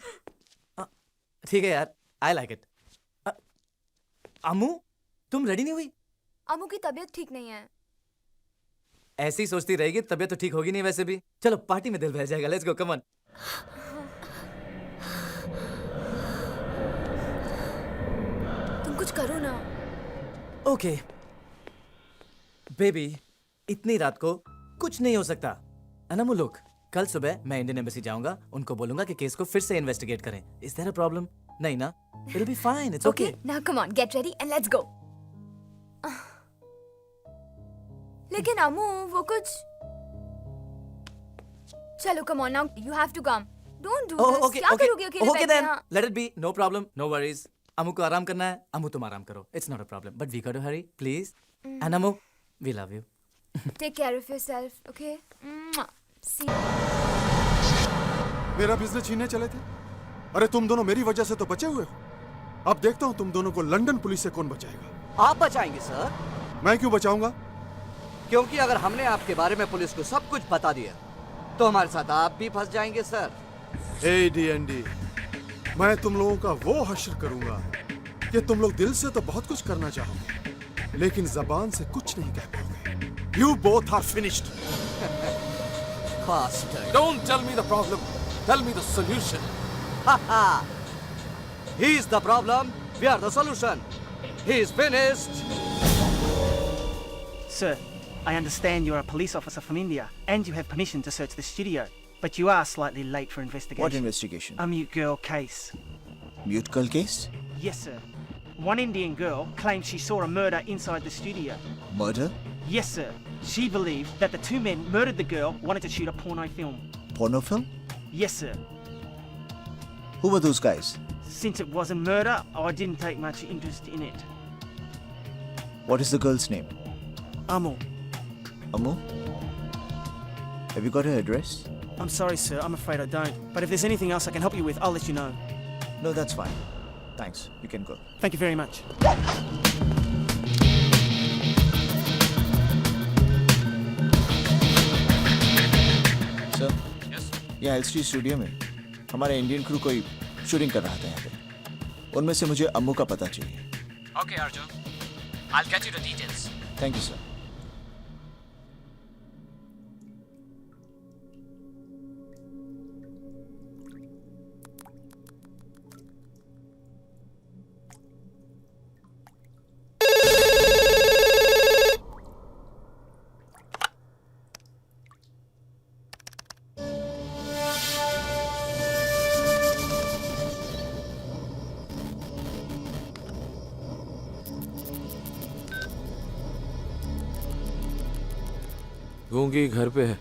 ठीक है यार, I like it. अम्मू, तुम रेडी नहीं हुई? अमू की तबीयत ठीक नहीं है। ऐसी सोचती रहेगी तबीयत तो ठीक होगी नहीं वैसे भी। चलो पार्टी में दिल बहल जाएगा। Let's go, come on. तुम कुछ करो ना। ओके बेबी, इतनी रात को कुछ नहीं हो सकता। अनमू लुक, कल सुबह मैं इंडियन एम्बेसी जाऊंगा, उनको बोलूंगा कि केस को फिर से इन्वेस्टिगेट करें। Is there a problem? नहीं ना? It will be fine, it's okay. Now come on, get ready and let's go. लेकिन अमू, वो कुछ। चलो come on now, you have to come. Don't do this. क्या करोगे अकेले बैठ के? Then let it be, no problem, no worries. Amu को आराम करना है, अमू तुम आराम करो। It's not a problem, but we got to Hari please. And Amu, we love you. Take care of yourself, okay? See. मेरा बिजनेस छीनने चले थे। अरे तुम दोनों मेरी वजह से तो बचे हुए हो। अब देखता हूँ तुम दोनों को लंदन पुलिस से कौन बचाएगा। आप बचाएंगे सर। मैं क्यों बचाऊंगा? क्योंकि अगर हमने आपके बारे में पुलिस को सब कुछ बता दिया तो हमारे साथ आप भी फंस जाएंगे सर। AD&D, मैं तुम लोगों का वो हश्र करूंगा कि तुम लोग दिल से तो बहुत कुछ करना चाहोगे लेकिन जबान से कुछ नहीं कह पाओगे। You both are finished. Bastard. Don't tell me the problem. Tell me the solution. Haha. He is the problem. We are the solution. He is finished. Sir, I understand you're a police officer from India and you have permission to search the studio, but you are slightly late for investigation. What investigation? A mute girl case. Mute girl case? Yes, sir. One Indian girl claims she saw a murder inside the studio. Murder? Yes, sir. She believed that the two men murdered the girl, wanted to shoot a porno film. Porno film? Yes, sir. Who were those guys? Since it was a murder, I didn't take much interest in it. What is the girl's name? Amu. Amu? Have you got her address? I'm sorry, sir. I'm afraid I don't. But if there's anything else I can help you with, I'll let you know. No, that's fine. Thanks. You can go. Thank you very much. Sir, यहाँ एलसीडी स्टूडियो में हमारा इंडियन क्रू कोई शूटिंग कर रहा था यहाँ पे। उनमें से मुझे अम्मू का पता चाहिए। Okay, Arjun. I'll get you the details. Thank you sir. गूंगी घर पे है।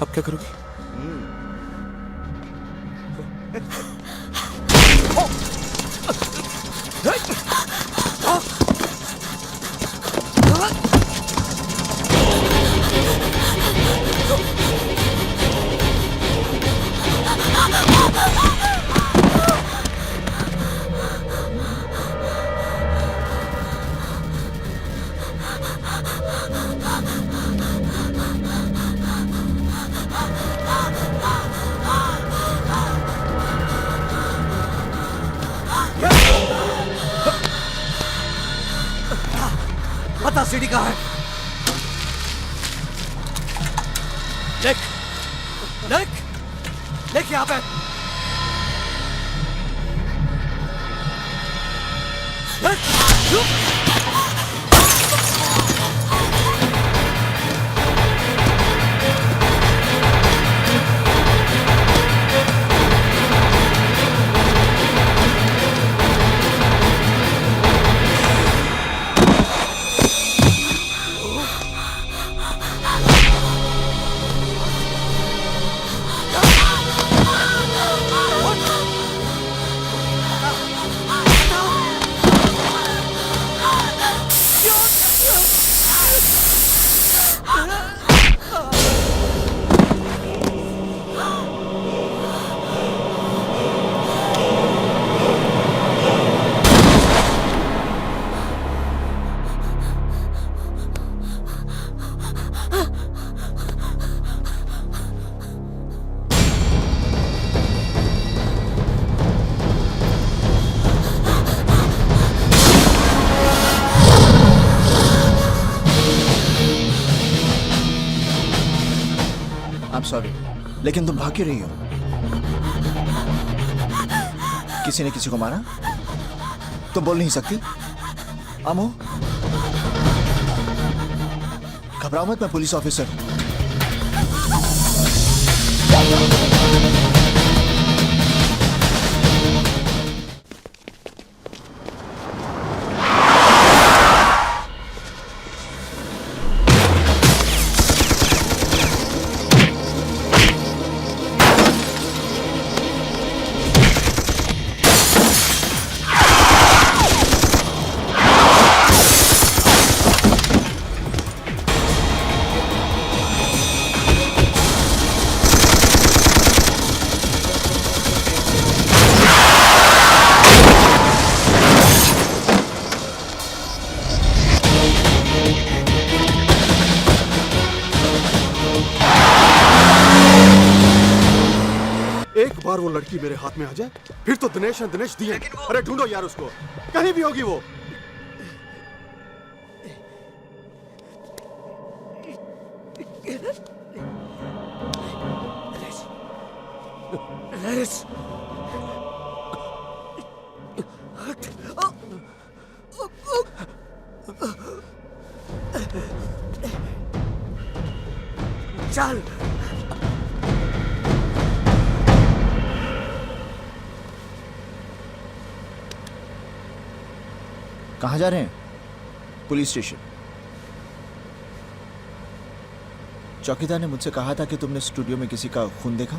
अब क्या करोगी? बता सीढ़ी कहाँ है? Nick! Nick! लेके यहाँ पे। सॉरी, लेकिन तुम भाग क्यों रही हो? किसी ने किसी को मारा? तुम बोल नहीं सकती? अमो, घबराओ मत, मैं पुलिस ऑफिसर हूं। वो लड़की मेरे हाथ में आ जाए फिर तो दिनेश दिए। अरे ढूंढो यार उसको, कहीं भी होगी वो। चल कहाँ जा रहे हैं? Police station. चौकीदार ने मुझसे कहा था कि तुमने स्टूडियो में किसी का खून देखा,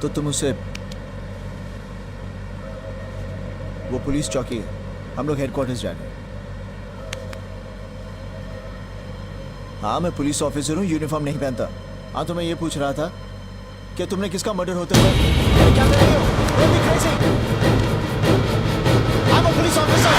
तो तुम उसे, वो पुलिस चौकी है, हम लोग हेडक्वार्टर्स जा रहे हैं। हाँ मैं पुलिस ऑफिसर हूँ, यूनिफॉर्म नहीं पहनता। हाँ तो मैं ये पूछ रहा था कि तुमने किसका मर्डर होते हुए क्या कर रहे हो? I'm a police officer.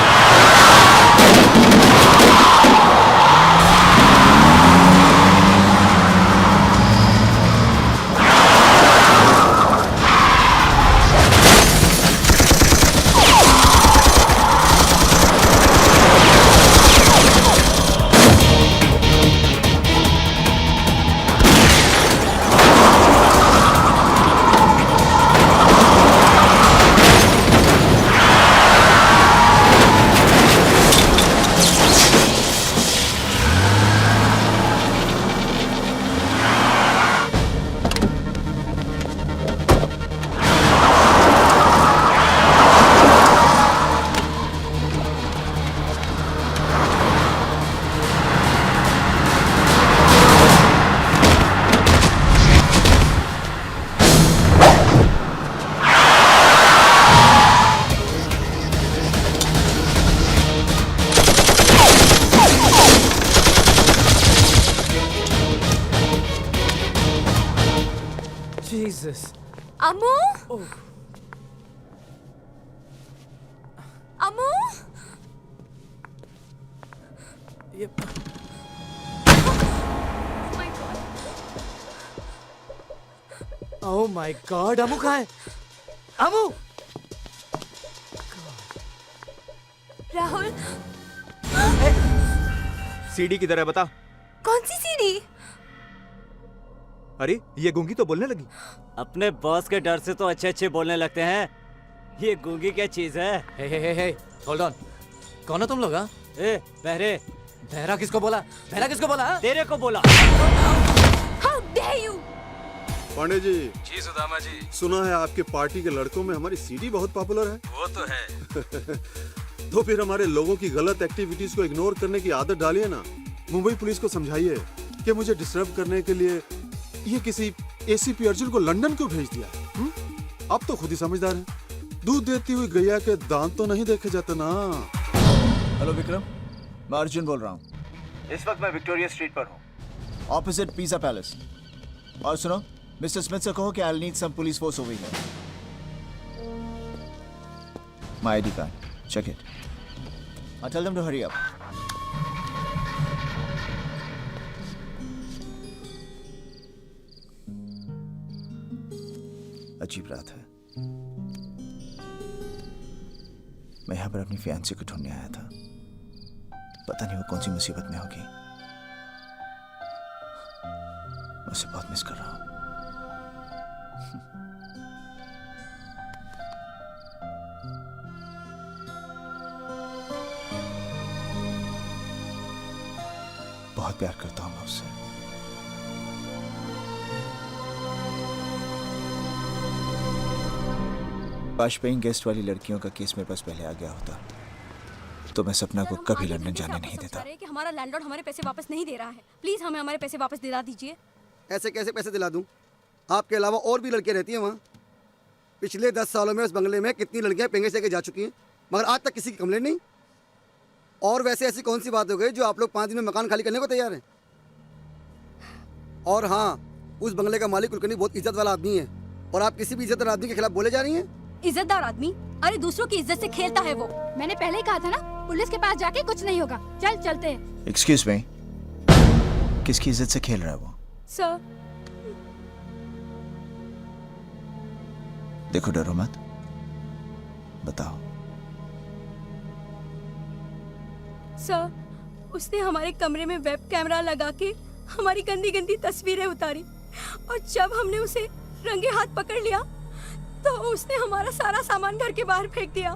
Jesus. Amu? Oh. Amu? Yep. Oh my God. Oh my God. Amu कहाँ है? अमू? राहुल? सीडी किधर है बता? कौन सी सीडी? अरे ये गूंगी तो बोलने लगी। अपने बॉस के डर से तो अच्छे अच्छे बोलने लगते हैं, ये गूंगी क्या चीज है? हे होल्ड ऑन, कौन हो तुम लोग? हाँ, ए बहरे, बहरा किसको बोला? बहरा किसको बोला? तेरे को बोला। How dare you? Pandey ji. जी सुदामा जी। सुना है आपके पार्टी के लड़कों में हमारी सीडी बहुत पॉपुलर है। वो तो है। तो फिर हमारे लोगों की गलत एक्टिविटीज को इग्नोर करने की आदत डालिए ना। मुंबई पुलिस को समझाइए कि मुझे डिस्टर्ब करने के लिए ये किसी एसीपी अर्जुन को लंदन क्यों भेज दिया। अब तो खुद ही समझदार हैं। दूध देती हुई गैया के दांत तो नहीं देखे जाते ना। हेलो विक्रम, मैं अर्जुन बोल रहा हूँ। इस वक्त मैं विक्टोरिया स्ट्रीट पर हूँ, ऑपोजिट पिज़्ज़ा पैलेस। और सुनो, मिस्टर स्मिथ से कहो कि I need some police force over here. My ID card, check it. I tell them to hurry up. अजीब रात है। मैं यहाँ पर अपनी फियांसी को ढूंढने आया था। पता नहीं वो कौन सी मुसीबत में होगी। मैं उसे बहुत मिस कर रहा हूँ। बहुत प्यार करता हूँ मैं उससे। पाश पेइंग गेस्ट वाली लड़कियों का केस मेरे पास पहले आ गया होता तो मैं सपना को कभी लंदन जाने नहीं देता। कि हमारा लैंडलॉर्ड हमारे पैसे वापस नहीं दे रहा है, प्लीज हमें हमारे पैसे वापस दिला दीजिए। ऐसे कैसे पैसे दिला दूं? आपके अलावा और भी लड़कियां रहती हैं वहाँ। पिछले 10 सालों में उस बंगले में कितनी लड़कियां पेंगे से जा चुकी हैं, मगर आज तक किसी की कंप्लेंट नहीं। और वैसे ऐसी कौन सी बात हो गई जो आप लोग 5 दिन में मकान खाली करने को तैयार हैं? और हाँ, उस बंगले का मालिक कुलकर्णी बहुत इज्जत वाला आदमी है और आप किसी भी इज्जतदार आदमी के खिलाफ बोले जा रही हैं। इज्जतदार आदमी? अरे दूसरों की इज्जत से खेलता है वो। मैंने पहले ही कहा था ना, पुलिस के पास जाके कुछ नहीं होगा। चल चलते हैं। एक्सक्यूज मी, किसकी इज्जत से खेल रहा है वो? सर। देखो, डरो मत, बताओ। सर, उसने हमारे कमरे में वेब कैमरा लगा के हमारी गंदी गंदी तस्वीरें उतारी और जब हमने उसे रंगे हाथ पकड़ लिया तो उसने हमारा सारा सामान घर के बाहर फेंक दिया।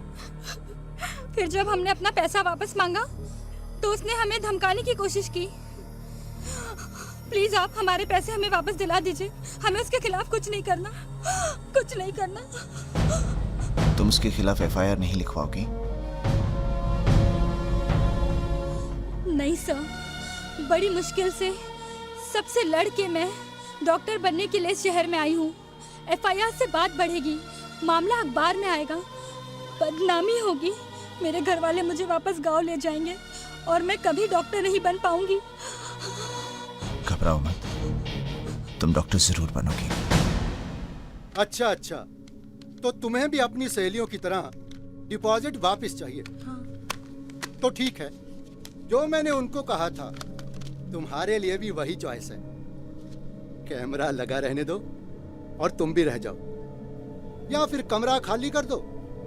फिर जब हमने अपना पैसा वापस मांगा तो उसने हमें धमकाने की कोशिश की। प्लीज आप हमारे पैसे हमें वापस दिला दीजिए। हमें उसके खिलाफ कुछ नहीं करना, कुछ नहीं करना। तुम उसके खिलाफ एफआईआर नहीं लिखवाओगी? नहीं सर, बड़ी मुश्किल से सबसे लड़ के मैं डॉक्टर बनने के लिए शहर में आई हूँ। एफआईआर से बात बढ़ेगी, मामला अखबार में आएगा, बदनामी होगी, मेरे घर वाले मुझे वापस गांव ले जाएंगे और मैं कभी डॉक्टर नहीं बन पाऊंगी। घबराओ मत, तुम डॉक्टर जरूर बनोगी। अच्छा, तो तुम्हें भी अपनी सहेलियों की तरह डिपॉजिट वापस चाहिए? हाँ। तो ठीक है, जो मैंने उनको कहा था तुम्हारे लिए भी वही चॉइस है। कैमरा लगा रहने दो और तुम भी रह जाओ, या फिर कमरा खाली कर दो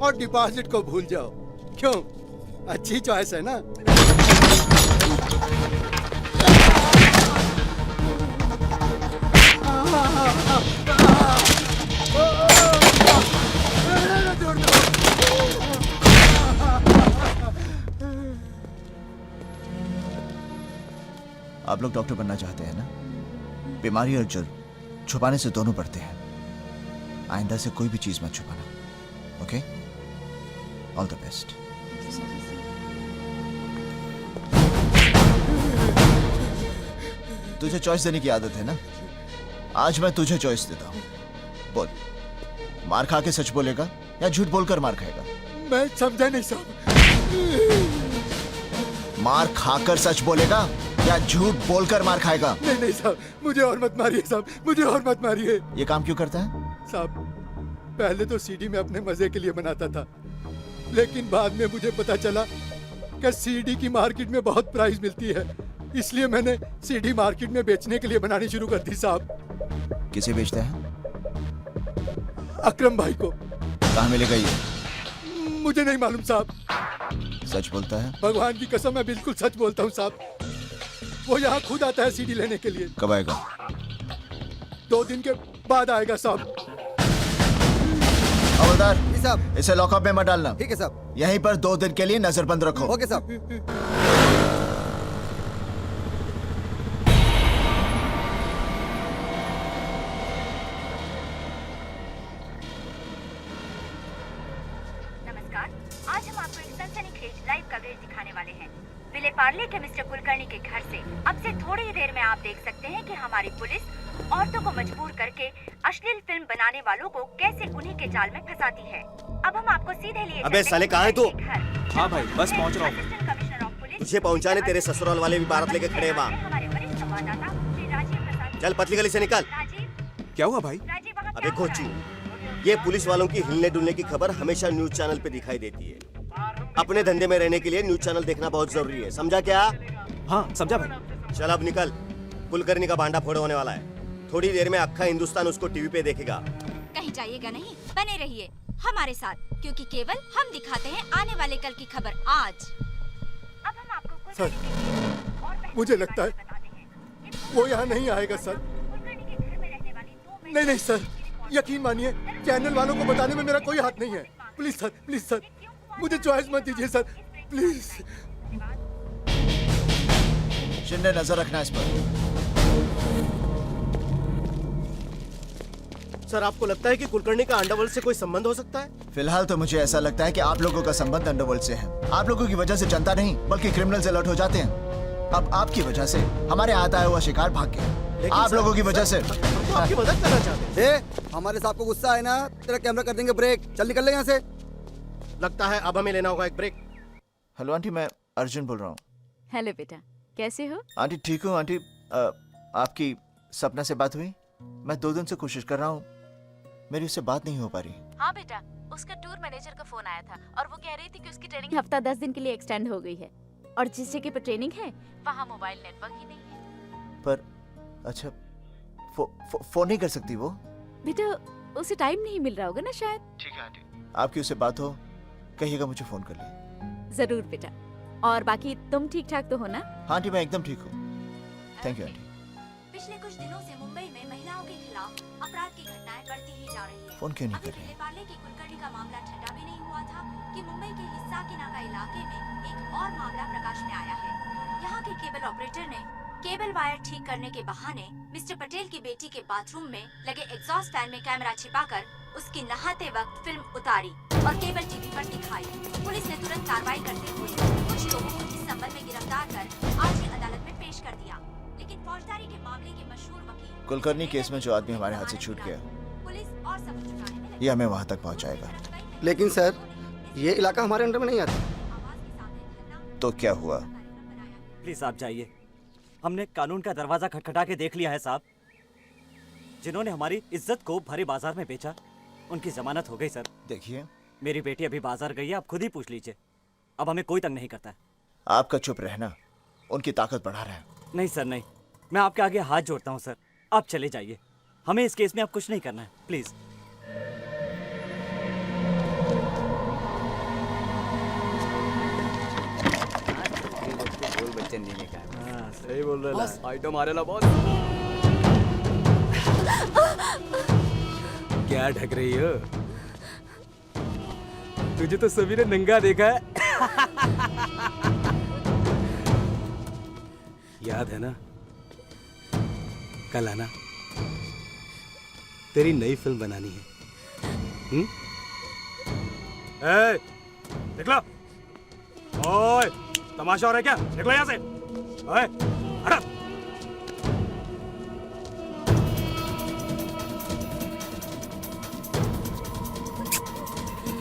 और डिपॉजिट को भूल जाओ। क्यों, अच्छी चॉइस है ना? आप लोग डॉक्टर बनना चाहते हैं ना? बीमारी और जुर्म छुपाने से दोनों बढ़ते हैं। आइंदा से कोई भी चीज मत छुपाना, ओके? All the best. तुझे चॉइस देने की आदत है ना? आज मैं तुझे चॉइस देता हूँ। बोल, मार खा के सच बोलेगा या झूठ बोलकर मार खाएगा? मैं समझा नहीं साहब। मार खाकर सच बोलेगा या झूठ बोलकर मार खाएगा? नहीं साहब, मुझे और मत मारिए साहब, मुझे और मत मारिए। ये काम क्यों करता है? साहब, पहले तो सीडी में अपने मजे के लिए बनाता था, लेकिन बाद में मुझे पता चला कि सीडी की मार्केट में बहुत प्राइस मिलती है, इसलिए मैंने सीडी मार्केट में बेचने के लिए बनानी शुरू कर दी साहब। किसे बेचता है? अकरम भाई को। कहाँ मिलेगा ये? मुझे नहीं मालूम साहब। सच बोलता है? भगवान की कसम, मैं बिल्कुल सच बोलता हूँ साहब। वो यहाँ खुद आता है सीडी लेने के लिए। कब आएगा? 2 दिन के बाद आएगा साहब। हवलदार जी साहब। इसे लॉकअप में मत डालना। ठीक है साहब। यहीं पर 2 दिन के लिए नजरबंद रखो। ओके साहब। नमस्कार, आज हम आपको एक सनसनीखेज लाइव कवरेज दिखाने वाले हैं। विले पार्ले के मिस्टर कुलकर्णी के घर से अब से थोड़ी ही देर में आप देख सकते हैं कि हमारी पुलिस औरतों को मजबूर करके अश्लील फिल्म बनाने वालों को कैसे उन्हीं के जाल में फंसाती है। अब हम आपको सीधे लिए अबे साले कहाँ है तू? हाँ भाई बस पहुंच रहा हूँ। कमिश्नर ऑफ पुलिस तुझे पहुंचाने तेरे ससुराल वाले भी भारत लेके खड़े हैं वहाँ। हमारे वरिष्ठ संवाददाता श्री राजीव प्रसाद। चल पतली गली से निकल। क्या हुआ भाई? अबे कोची, ये पुलिस वालों की हिलने डुलने की खबर हमेशा न्यूज चैनल पे दिखाई देती है। अपने धंधे में रहने के लिए न्यूज चैनल देखना बहुत जरूरी है, समझा क्या? हाँ समझा भाई। चल अब निकल, कुलकर्णी का भांडा फोड़ होने वाला है। थोड़ी देर में अक्खा हिंदुस्तान उसको टीवी पे देखेगा। कहीं जाइएगा नहीं, बने रहिए हमारे साथ, क्योंकि केवल हम दिखाते हैं आने वाले कल की खबर आज। अब हम आपको सर, मुझे लगता है वो यहाँ नहीं आएगा सर। नहीं सर, यकीन मानिए चैनल वालों को बताने में मेरा कोई हाथ नहीं है। प्लीज सर, मुझे चॉइस मत दीजिए सर, प्लीज। शिंदे नजर रखना इस पर। सर, आपको लगता है कि कुलकर्णी का अंडरवर्ल्ड से कोई संबंध हो सकता है? फिलहाल तो मुझे ऐसा लगता है कि आप लोगों का संबंध अंडरवर्ल्ड से है। आप लोगों की वजह से जनता नहीं बल्कि क्रिमिनल्स अलर्ट हो जाते हैं। अब आपकी वजह से हमारे हाथ आया हुआ शिकार भाग गया। आप लोगों की वजह से आपकी मदद करना चाहते हैं। हमारे साहब को गुस्सा है ना, तेरा कैमरा कर देंगे ब्रेक। चल निकल ले यहाँ से। लगता है अब हमें लेना होगा एक ब्रेक। हेलो आंटी, मैं अर्जुन बोल रहा हूँ। हेलो बेटा, कैसे हो? आंटी ठीक हूँ आंटी। आपकी सपना से बात हुई? मैं 2 दिन से कोशिश कर रहा हूँ, मेरी उससे बात नहीं हो पा रही। हाँ बेटा, उसका टूर मैनेजर का फोन आया था और वो कह रही थी कि उसकी ट्रेनिंग हफ्ता 10 दिन के लिए एक्सटेंड हो गई है और जिस जगह पर ट्रेनिंग है वहाँ मोबाइल नेटवर्क ही नहीं है। पर अच्छा, फोन नहीं कर सकती वो? बेटा उसे टाइम नहीं मिल रहा होगा ना शायद। ठीक है आंटी, आपकी उससे बात हो कहिएगा मुझे फोन कर ले। जरूर बेटा। और बाकी तुम ठीक ठाक तो हो ना? हाँ आंटी, मैं एकदम ठीक हूँ। Thank you aunty. पिछले कुछ दिनों से मुंबई में महिलाओं के खिलाफ अपराध की घटनाएं बढ़ती ही जा रही है। फोन क्यों नहीं कर रही? विले पार्ले की कुलकर्णी का मामला ठंडा भी नहीं हुआ था कि मुंबई के हिस्साकीनाका इलाके में एक और मामला प्रकाश में आया है। यहाँ के केबल ऑपरेटर ने केबल वायर ठीक करने के बहाने मिस्टर पटेल की बेटी के बाथरूम में लगे एग्जॉस्ट फैन में कैमरा छिपाकर उसकी नहाते वक्त फिल्म उतारी और केबल टीवी पर दिखाई। पुलिस ने तुरंत कार्रवाई करते हुए कुछ लोगों को इस संबंध में गिरफ्तार कर आज ही अदालत में पेश कर दिया। लेकिन फौजदारी के मामले के मशहूर वकील कुलकर्णी केस में जो आदमी हमारे हाथ से छूट गया, पुलिस और सबूत जुटाने में ये हमें वहाँ तक पहुँचाएगा। लेकिन सर, ये इलाका हमारे अंडर में नहीं आता। तो क्या हुआ? प्लीज आप जाइए, हमने कानून का दरवाजा खटखटा के देख लिया है साहब। जिन्होंने हमारी इज्जत को भरे बाजार में बेचा उनकी जमानत हो गई सर। देखिए, मेरी बेटी अभी बाजार गई है, आप खुद ही पूछ लीजिए। अब हमें कोई तंग नहीं करता है। आपका चुप रहना उनकी ताकत बढ़ा रहा है। नहीं सर नहीं, मैं आपके आगे हाथ जोड़ता हूँ सर, आप चले जाइए। हमें इस केस में आप कुछ नहीं करना है, प्लीज। सही बोल रहे हैं। आइटम आ रहा बॉस। क्या ढक रही हो? तुझे तो सभी ने नंगा देखा है। याद है ना? कल आना, तेरी नई फिल्म बनानी है। निकलो। ओए, तमाशा हो रहा है क्या? निकलो यहाँ से। ओए, हटा।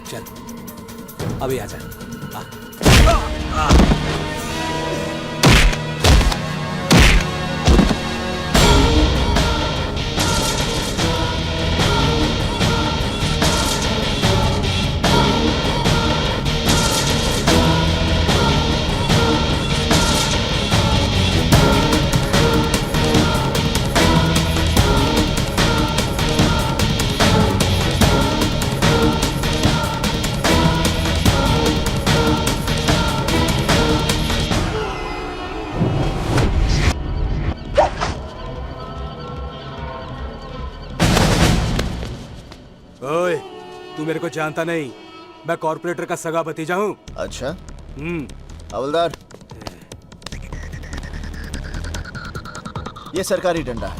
चल, अभी आ जा। मेरे को जानता नहीं, मैं कॉर्पोरेटर का सगा भतीजा हूँ। अच्छा। हवलदार, ये सरकारी डंडा है,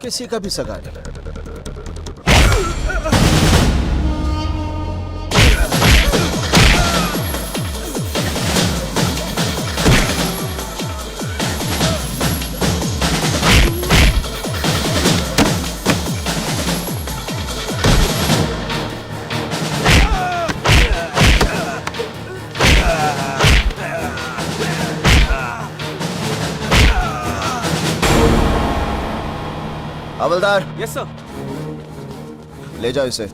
किसी का भी सगा नहीं। हवलदार। Yes sir. ले जाओ इसे।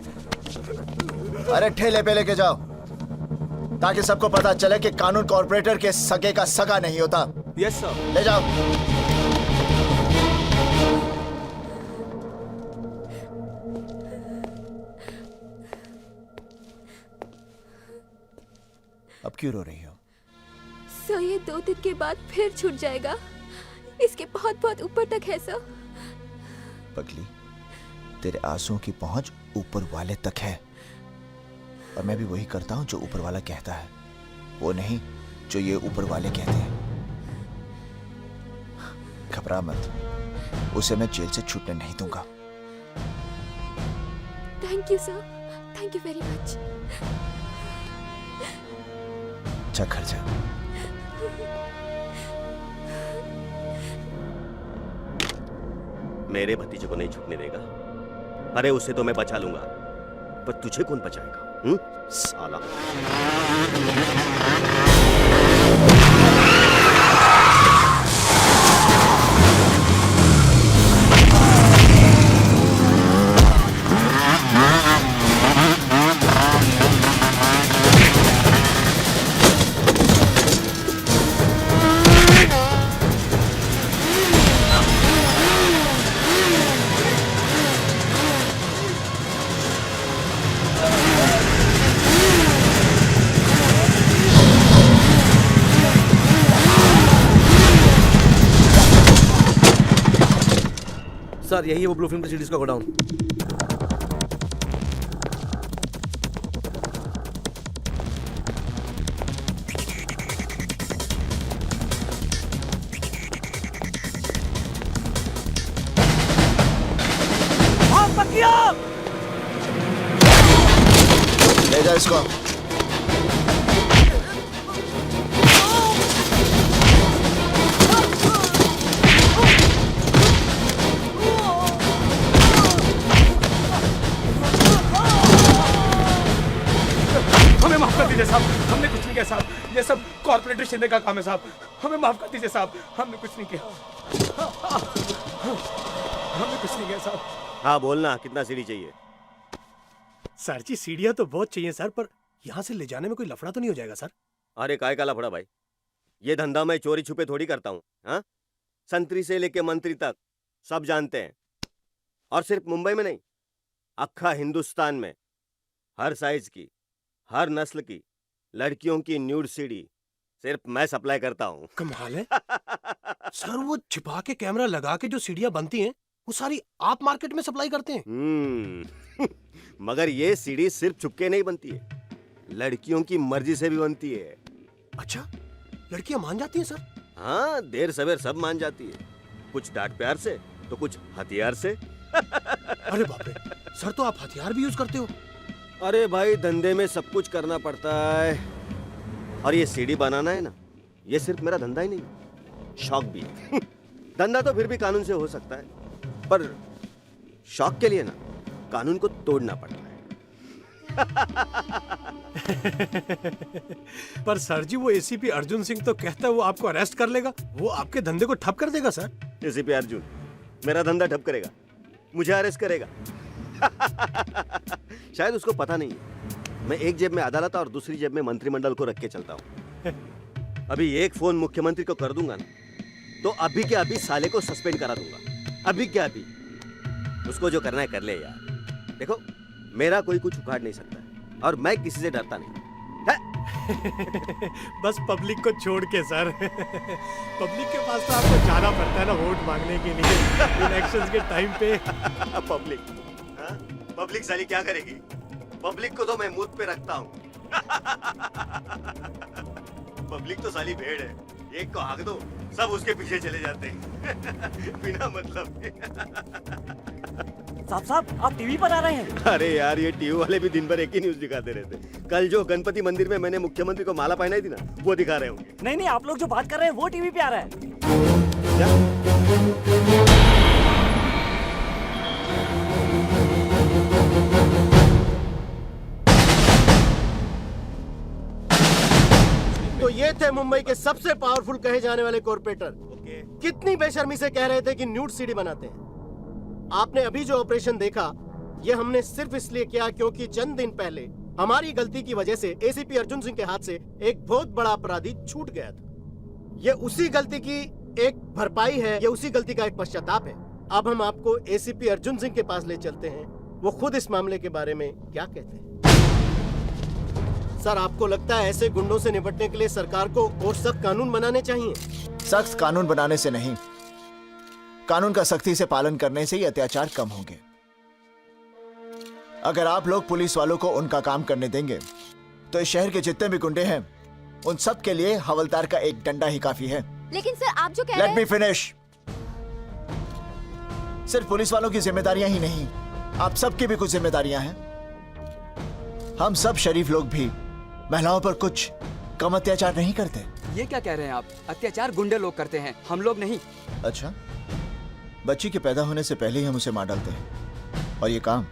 अरे ठेले पे लेके जाओ, ताकि सबको पता चले कि कानून कॉर्पोरेटर के सगे का सगा नहीं होता। Yes sir. ले जाओ। अब क्यों रो रही हो? सर ये 2 दिन के बाद फिर छूट जाएगा, इसके बहुत बहुत ऊपर तक है सर। पगली, तेरे आंसुओं की पहुंच ऊपर वाले तक है, और मैं भी वही करता हूं जो ऊपर वाला कहता है, वो नहीं जो ये ऊपर वाले कहते हैं। घबरा मत, उसे मैं जेल से छूटने नहीं दूंगा। Thank you sir, thank you very much. जा घर जा। मेरे भतीजे को नहीं छूटने देगा। अरे उसे तो मैं बचा लूंगा, पर तुझे कौन बचाएगा? साला। सर यही है वो ब्लू फिल्म की सीरीज का गोडाउन। ले जा इसको। साहब हमने कुछ नहीं किया साहब, ये सब कॉर्पोरेटर शिंदे का काम है साहब, हमें माफ कर दीजिए साहब, हमने कुछ नहीं किया, हमने कुछ नहीं किया साहब। हाँ बोलना, कितना सीढ़ी चाहिए? सर जी सीढ़ियाँ तो बहुत चाहिए सर, पर यहाँ से ले जाने में कोई लफड़ा तो नहीं हो जाएगा सर? अरे काय का लफड़ा भाई, ये धंधा मैं चोरी छुपे थोड़ी करता हूँ। हाँ, संतरी से लेके मंत्री तक सब जानते हैं, और सिर्फ मुंबई में नहीं, अक्खा हिंदुस्तान में हर साइज की, हर नस्ल की लड़कियों की न्यूड सीडी सिर्फ मैं सप्लाई करता हूँ। कमाल है सर, वो छिपा के कैमरा लगा के जो सीढ़ियाँ बनती हैं वो सारी आप मार्केट में सप्लाई करते हैं? मगर ये सीडी सिर्फ चुपके नहीं बनती है, लड़कियों की मर्जी से भी बनती है। अच्छा, लड़कियां मान जाती हैं सर? हाँ, देर सवेर सब मान जाती है, कुछ डांट प्यार से तो कुछ हथियार से। अरे बाप रे सर, तो आप हथियार भी यूज करते हो? अरे भाई, धंधे में सब कुछ करना पड़ता है, और ये सीडी बनाना है ना, ये सिर्फ मेरा धंधा ही नहीं, शौक भी है। धंधा तो फिर भी कानून से हो सकता है, पर शौक के लिए ना कानून को तोड़ना पड़ता है। पर सर जी, वो एसीपी अर्जुन सिंह तो कहता है वो आपको अरेस्ट कर लेगा, वो आपके धंधे को ठप कर देगा सर। एसीपी अर्जुन मेरा धंधा ठप करेगा, मुझे अरेस्ट करेगा? शायद उसको पता नहीं है, मैं एक जेब में अदालत और दूसरी जेब में मंत्रिमंडल को रख के चलता हूँ। अभी एक फोन मुख्यमंत्री को कर दूंगा ना, तो अभी के अभी साले को सस्पेंड करा दूंगा, अभी के अभी। उसको जो करना है कर ले यार। देखो, मेरा कोई कुछ उखाड़ नहीं सकता है, और मैं किसी से डरता नहीं। बस पब्लिक को छोड़ के सर। पब्लिक के पास तो आपको जाना पड़ता है ना वोट मांगने के लिए इलेक्शंस के टाइम पे। पब्लिक पब्लिक साली क्या करेगी? पब्लिक को तो मैं मुंह पे रखता हूँ। पब्लिक तो साली भेड़ है, एक को हाँक दो सब उसके पीछे चले जाते हैं बिना मतलब के। साहब आप टीवी पर आ रहे हैं? अरे यार ये टीवी वाले भी दिन भर एक ही न्यूज दिखाते रहते। कल जो गणपति मंदिर में मैंने मुख्यमंत्री को माला पहनाई थी ना, वो दिखा रहे होंगे। नहीं नहीं, आप लोग जो बात कर रहे हैं वो टीवी पे आ रहा है। तो ये थे मुंबई के सबसे पावरफुल कहे जाने वाले कॉर्पोरेटर। कितनी बेशर्मी से कह रहे थे कि न्यूड सीडी बनाते हैं। आपने अभी जो ऑपरेशन देखा, ये हमने सिर्फ इसलिए किया क्योंकि चंद दिन पहले हमारी गलती की वजह से एसीपी अर्जुन सिंह के हाथ से एक बहुत बड़ा अपराधी छूट गया था। ये उसी गलती की एक भरपाई है, ये उसी गलती का एक पश्चाताप है। अब हम आपको एसीपी अर्जुन सिंह के पास ले चलते हैं, वो खुद इस मामले के बारे में क्या कहते हैं। सर, आपको लगता है ऐसे गुंडों से निपटने के लिए सरकार को और सख्त कानून बनाने चाहिए? सख्त कानून बनाने से नहीं, कानून का सख्ती से पालन करने से ही अत्याचार कम होंगे। अगर आप लोग पुलिस वालों को उनका काम करने देंगे तो इस शहर के जितने भी गुंडे हैं उन सब के लिए हवलदार का एक डंडा ही काफी है। लेकिन सर आप जो कह रहे हैं। Let me finish. सिर्फ पुलिस वालों की जिम्मेदारियां ही नहीं, आप सबकी भी कुछ जिम्मेदारियां हैं। हम सब शरीफ लोग भी महिलाओं पर कुछ कम अत्याचार नहीं करते। ये क्या कह रहे हैं आप? अत्याचार गुंडे लोग करते हैं, हम लोग नहीं। अच्छा, बच्ची के पैदा होने से पहले ही हम उसे मार डालते हैं और ये काम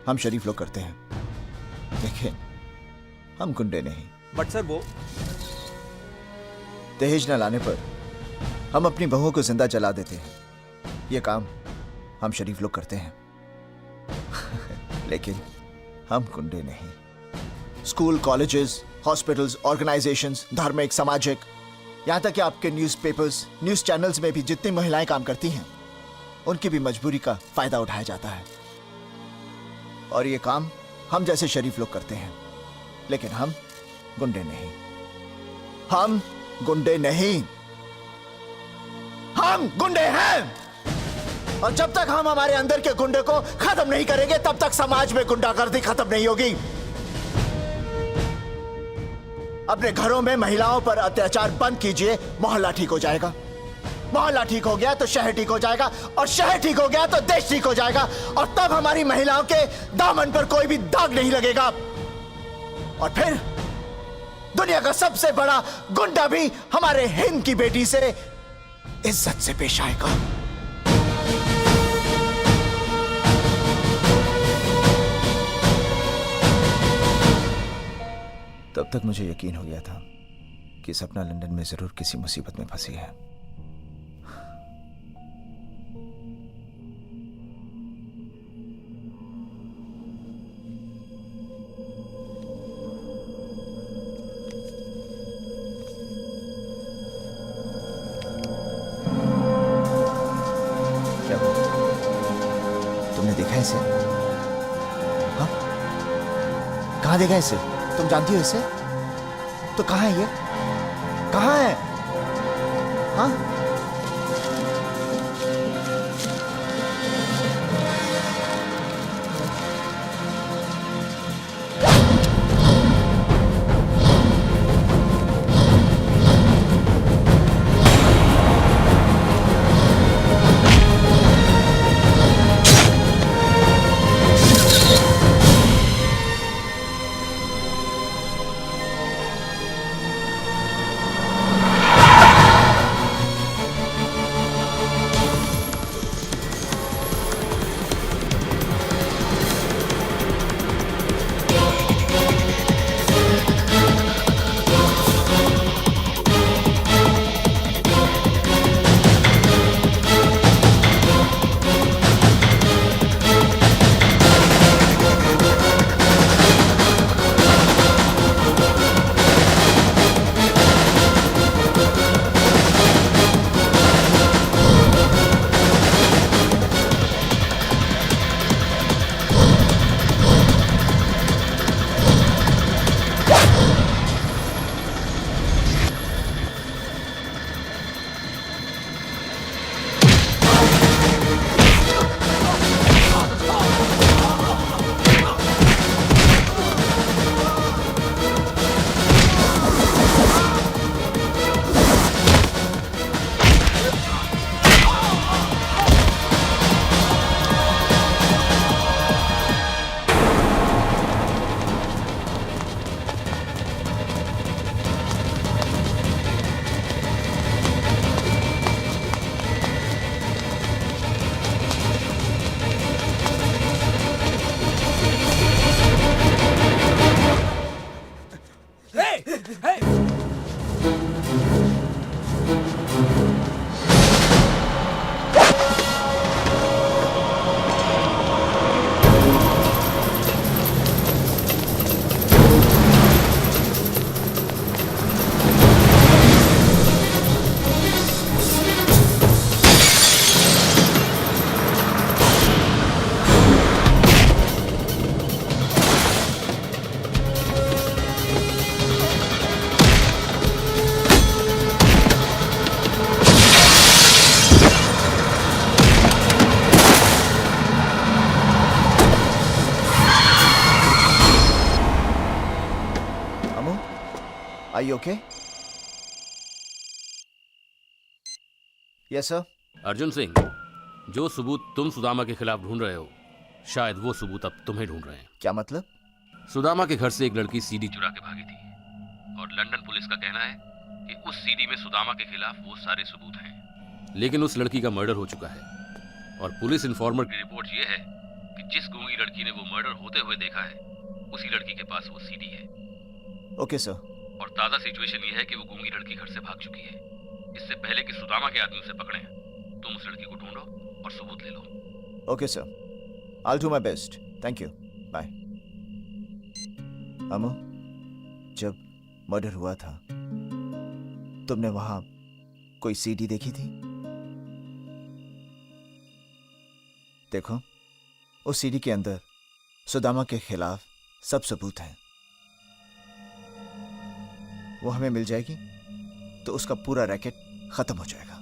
हम शरीफ लोग करते हैं, लेकिन हम गुंडे नहीं। बट सर वो दहेज न लाने पर हम अपनी बहुओं को जिंदा जला देते हैं, ये काम हम शरीफ लोग करते हैं लेकिन हम गुंडे नहीं। स्कूल, कॉलेजेस, हॉस्पिटल्स, ऑर्गेनाइजेशंस, धार्मिक, सामाजिक, यहां तक कि आपके न्यूज़पेपर्स, न्यूज़ चैनल्स में भी जितनी महिलाएं काम करती हैं उनकी भी मजबूरी का फायदा उठाया जाता है और ये काम हम जैसे शरीफ लोग करते हैं, लेकिन हम गुंडे नहीं। हम गुंडे नहीं, हम गुंडे हैं। और जब तक हम हमारे अंदर के गुंडे को खत्म नहीं करेंगे तब तक समाज में गुंडागर्दी खत्म नहीं होगी। अपने घरों में महिलाओं पर अत्याचार बंद कीजिए, मोहल्ला ठीक हो जाएगा। मोहल्ला ठीक हो गया तो शहर ठीक हो जाएगा और शहर ठीक हो गया तो देश ठीक हो जाएगा और तब हमारी महिलाओं के दामन पर कोई भी दाग नहीं लगेगा और फिर दुनिया का सबसे बड़ा गुंडा भी हमारे हिंद की बेटी से इज्जत से पेश आएगा। तब तक मुझे यकीन हो गया था कि सपना लंदन में जरूर किसी मुसीबत में फंसी है। क्या हुआ? तुमने देखा इसे? हाँ? कहाँ देखा इसे? तुम जानती हो इसे? तो कहाँ है ये? कहाँ है? हाँ? Are you okay? Yes, sir. Arjun Singh, जो सबूत तुम सुदामा के खिलाफ ढूंढ रहे हो, शायद वो सबूत अब तुम्हें ढूंढ रहे हैं। क्या मतलब? सुदामा के घर से एक लड़की सीडी चुरा के भागी थी और लंदन पुलिस का कहना है कि उस सीडी में सुदामा के खिलाफ वो सारे सबूत हैं। लेकिन उस लड़की का मर्डर हो चुका है और पुलिस इन्फॉर्मर की रिपोर्ट ये है कि जिस गूंगी लड़की ने वो मर्डर होते हुए देखा है, उसी लड़की के पास वो सीडी है। Okay sir. और ताजा सिचुएशन ये है कि वो गूंगी लड़की घर से भाग चुकी है। इससे पहले कि सुदामा के आदमी उसे पकड़े, तुम उस लड़की को ढूंढो और सबूत ले लो। Okay sir, I'll do my best. Thank you. Bye. Amo, जब मर्डर हुआ था, तुमने वहां कोई सीडी देखी थी? देखो, उस सीडी के अंदर सुदामा के खिलाफ सब सबूत हैं। वो हमें मिल जाएगी तो उसका पूरा रैकेट खत्म हो जाएगा।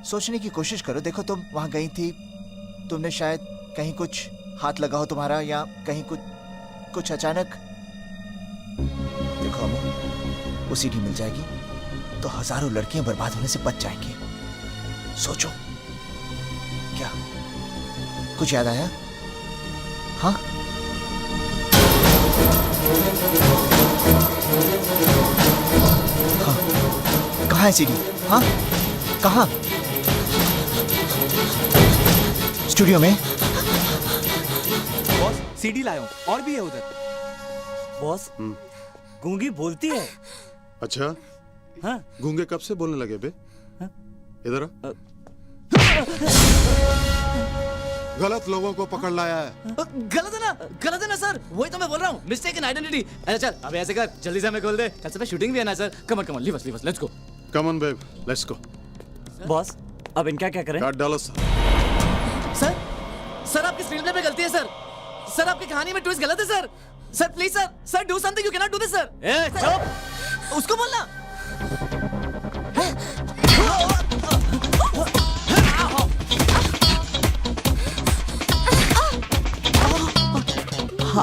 सोचने की कोशिश करो। देखो, तुम वहां गई थी, तुमने शायद कहीं कुछ हाथ लगा हो तुम्हारा, या कहीं कुछ अचानक। देखो अमो, वो सीडी मिल जाएगी तो हजारों लड़कियां बर्बाद होने से बच जाएंगी। सोचो, क्या कुछ याद आया? हाँ, कहाँ है सीडी? हाँ, कहाँ? स्टूडियो में। बॉस, सीडी लाया हूं, और भी है उधर। बॉस, गूंगी बोलती है। अच्छा? हाँ। गूंगे कब से बोलने लगे बे? हाँ? इधर आ। गलत लोगों को पकड़ लाया है। गलत है ना सर, वही तो मैं बोल रहा हूँ। Mistake in identity. अरे चल, अब ऐसे कर, जल्दी से हमें खोल दे। कल से शूटिंग भी है ना sir. Come on, leave us, let's go. Come on babe, let's go. Boss, अब इनका क्या करें? काट डालो सर। सर आपकी स्क्रीन प्ले पे गलती है सर। सर आपकी कहानी में ट्विस्ट गलत है sir. Sir please sir do something, you can not do this sir. ए चुप, उसको बोलना।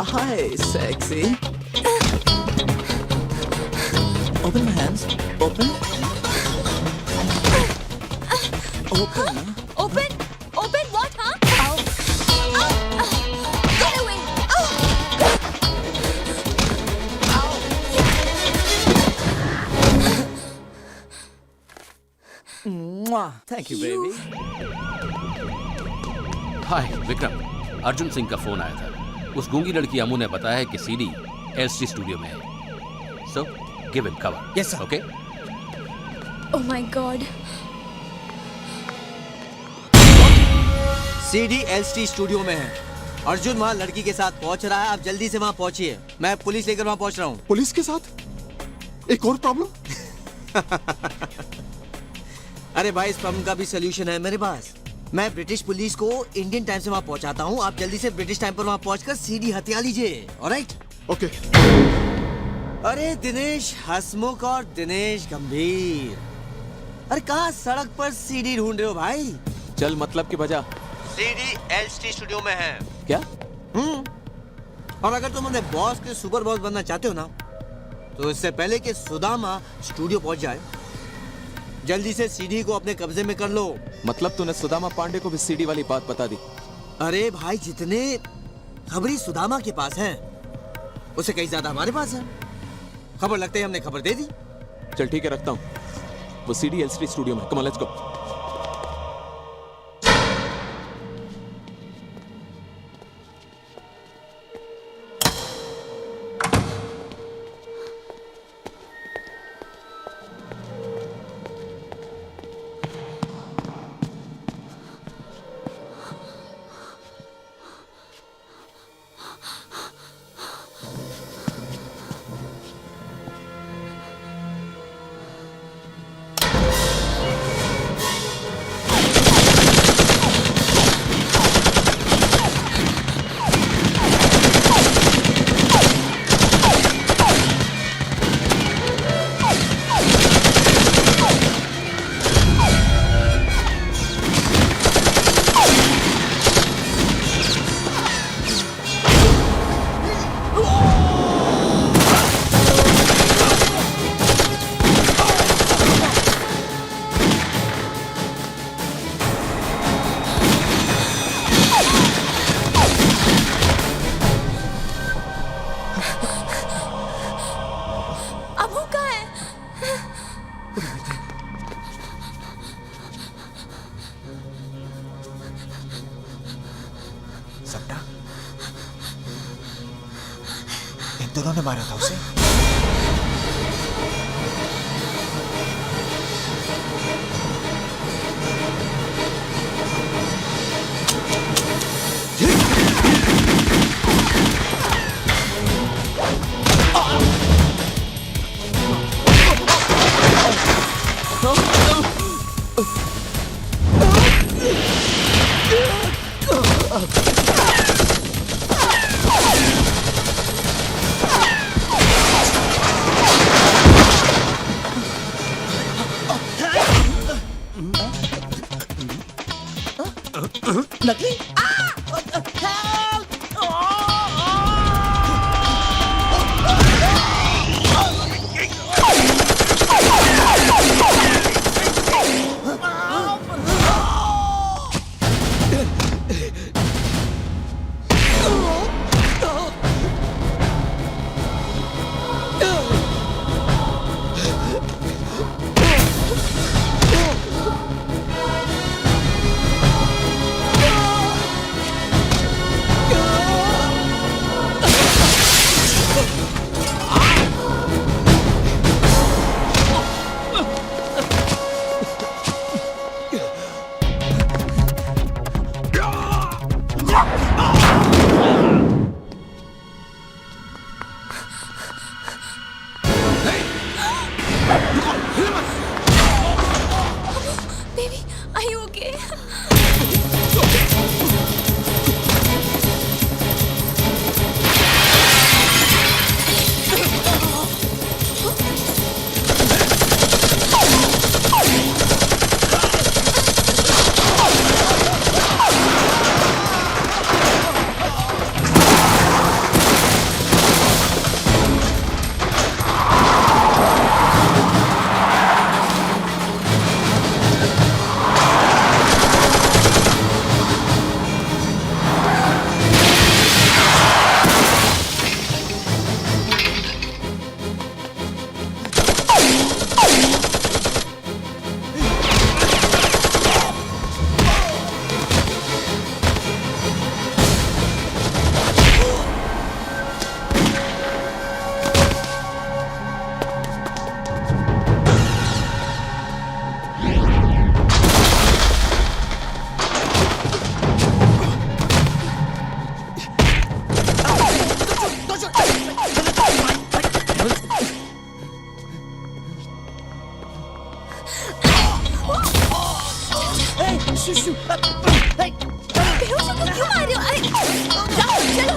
Hi, sexy. Open my hands. Open. Open. Open what, huh? Get away. Mwah. Thank you, baby. हाय विक्रम, अर्जुन सिंह का फोन आया था। उस गूंगी लड़की अमू ने बताया है कि सीडी एलसी स्टूडियो में है। So give it cover. Yes sir. Okay. Oh my God. CD LC studio में है। अर्जुन वहाँ लड़की के साथ पहुँच रहा है। आप जल्दी से वहाँ पहुँचिए। मैं पुलिस लेकर वहाँ पहुँच रहा हूँ। पुलिस के साथ? एक और प्रॉब्लम? अरे भाई, इस प्रॉब्लम का भी सोल्यूशन है मेरे पास। मैं ब्रिटिश पुलिस को इंडियन टाइम से वहाँ पहुँचाता हूँ। आप जल्दी से ब्रिटिश टाइम पर वहाँ पहुँचकर सीडी हथिया लीजिए। ऑलराइट? ओके। अरे दिनेश हसमुख और दिनेश गंभीर, अरे कहाँ सड़क पर सीडी ढूंढ रहे हो भाई? चल मतलब की बजा। सीडी एलसी स्टूडियो में है। क्या? और अगर तुम अपने बॉस के सुपर बॉस बनना चाहते हो ना, तो इससे पहले कि सुदामा स्टूडियो पहुंच जाए, जल्दी से सीडी को अपने कब्जे में कर लो। मतलब तूने सुदामा पांडे को भी सीडी वाली बात बता दी? अरे भाई, जितने खबरी सुदामा के पास हैं, उससे कहीं ज्यादा हमारे पास है। खबर लगते ही हमने खबर दे दी। चल ठीक है, रखता हूँ। वो सीडी एलसी स्टूडियो में। Come on, let's go. इन्होंने मारा था उसे? नकली? Baby, are you okay? बेहोश होकर क्यों मार रहे हो? अरे जाओ, चलो।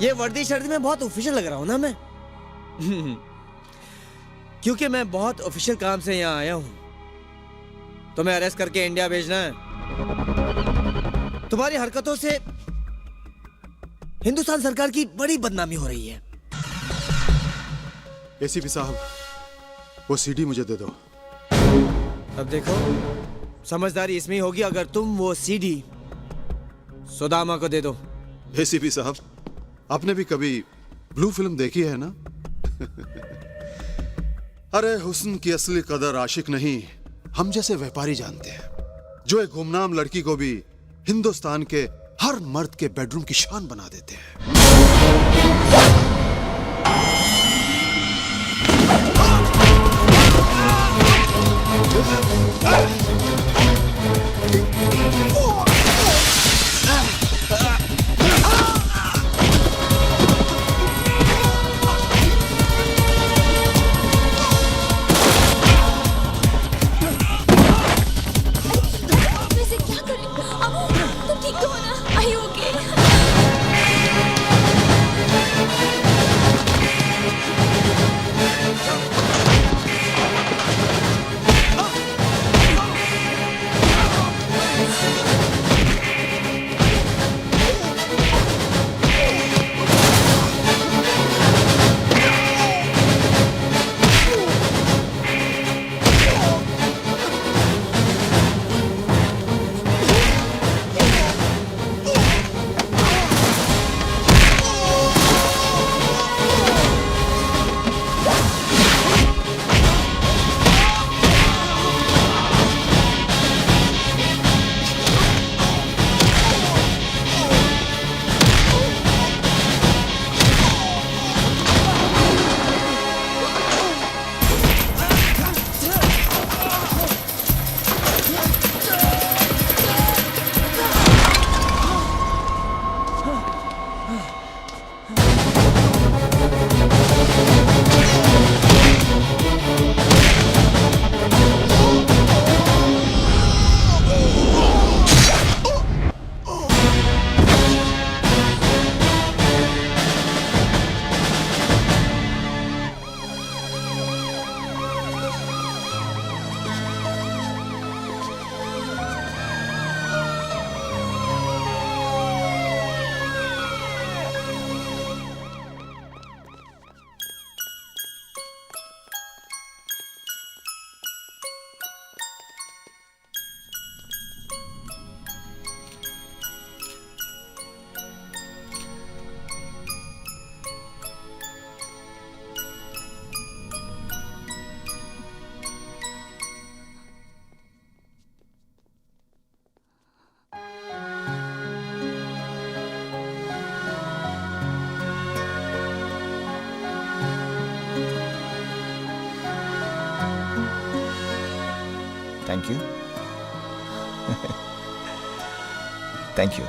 ये वर्दी शर्दी में बहुत ऑफिशियल लग रहा हूँ ना मैं? क्योंकि मैं बहुत ऑफिशियल काम से यहाँ आया हूँ। तुम्हें अरेस्ट करके इंडिया भेजना है। तुम्हारी हरकतों से हिंदुस्तान सरकार की बड़ी बदनामी हो रही है। एसीपी साहब, वो सीडी मुझे दे दो। अब देखो, समझदारी इसमें ही होगी अगर तुम वो सीडी सुदामा को दे दो। एसीपी साहब, आपने भी कभी ब्लू फिल्म देखी है ना? अरे हुस्न की असली कदर आशिक नहीं, हम जैसे व्यापारी जानते हैं, जो एक गुमनाम लड़की को भी हिंदुस्तान के हर मर्द के बेडरूम की शान बना देते हैं। Thank you thank you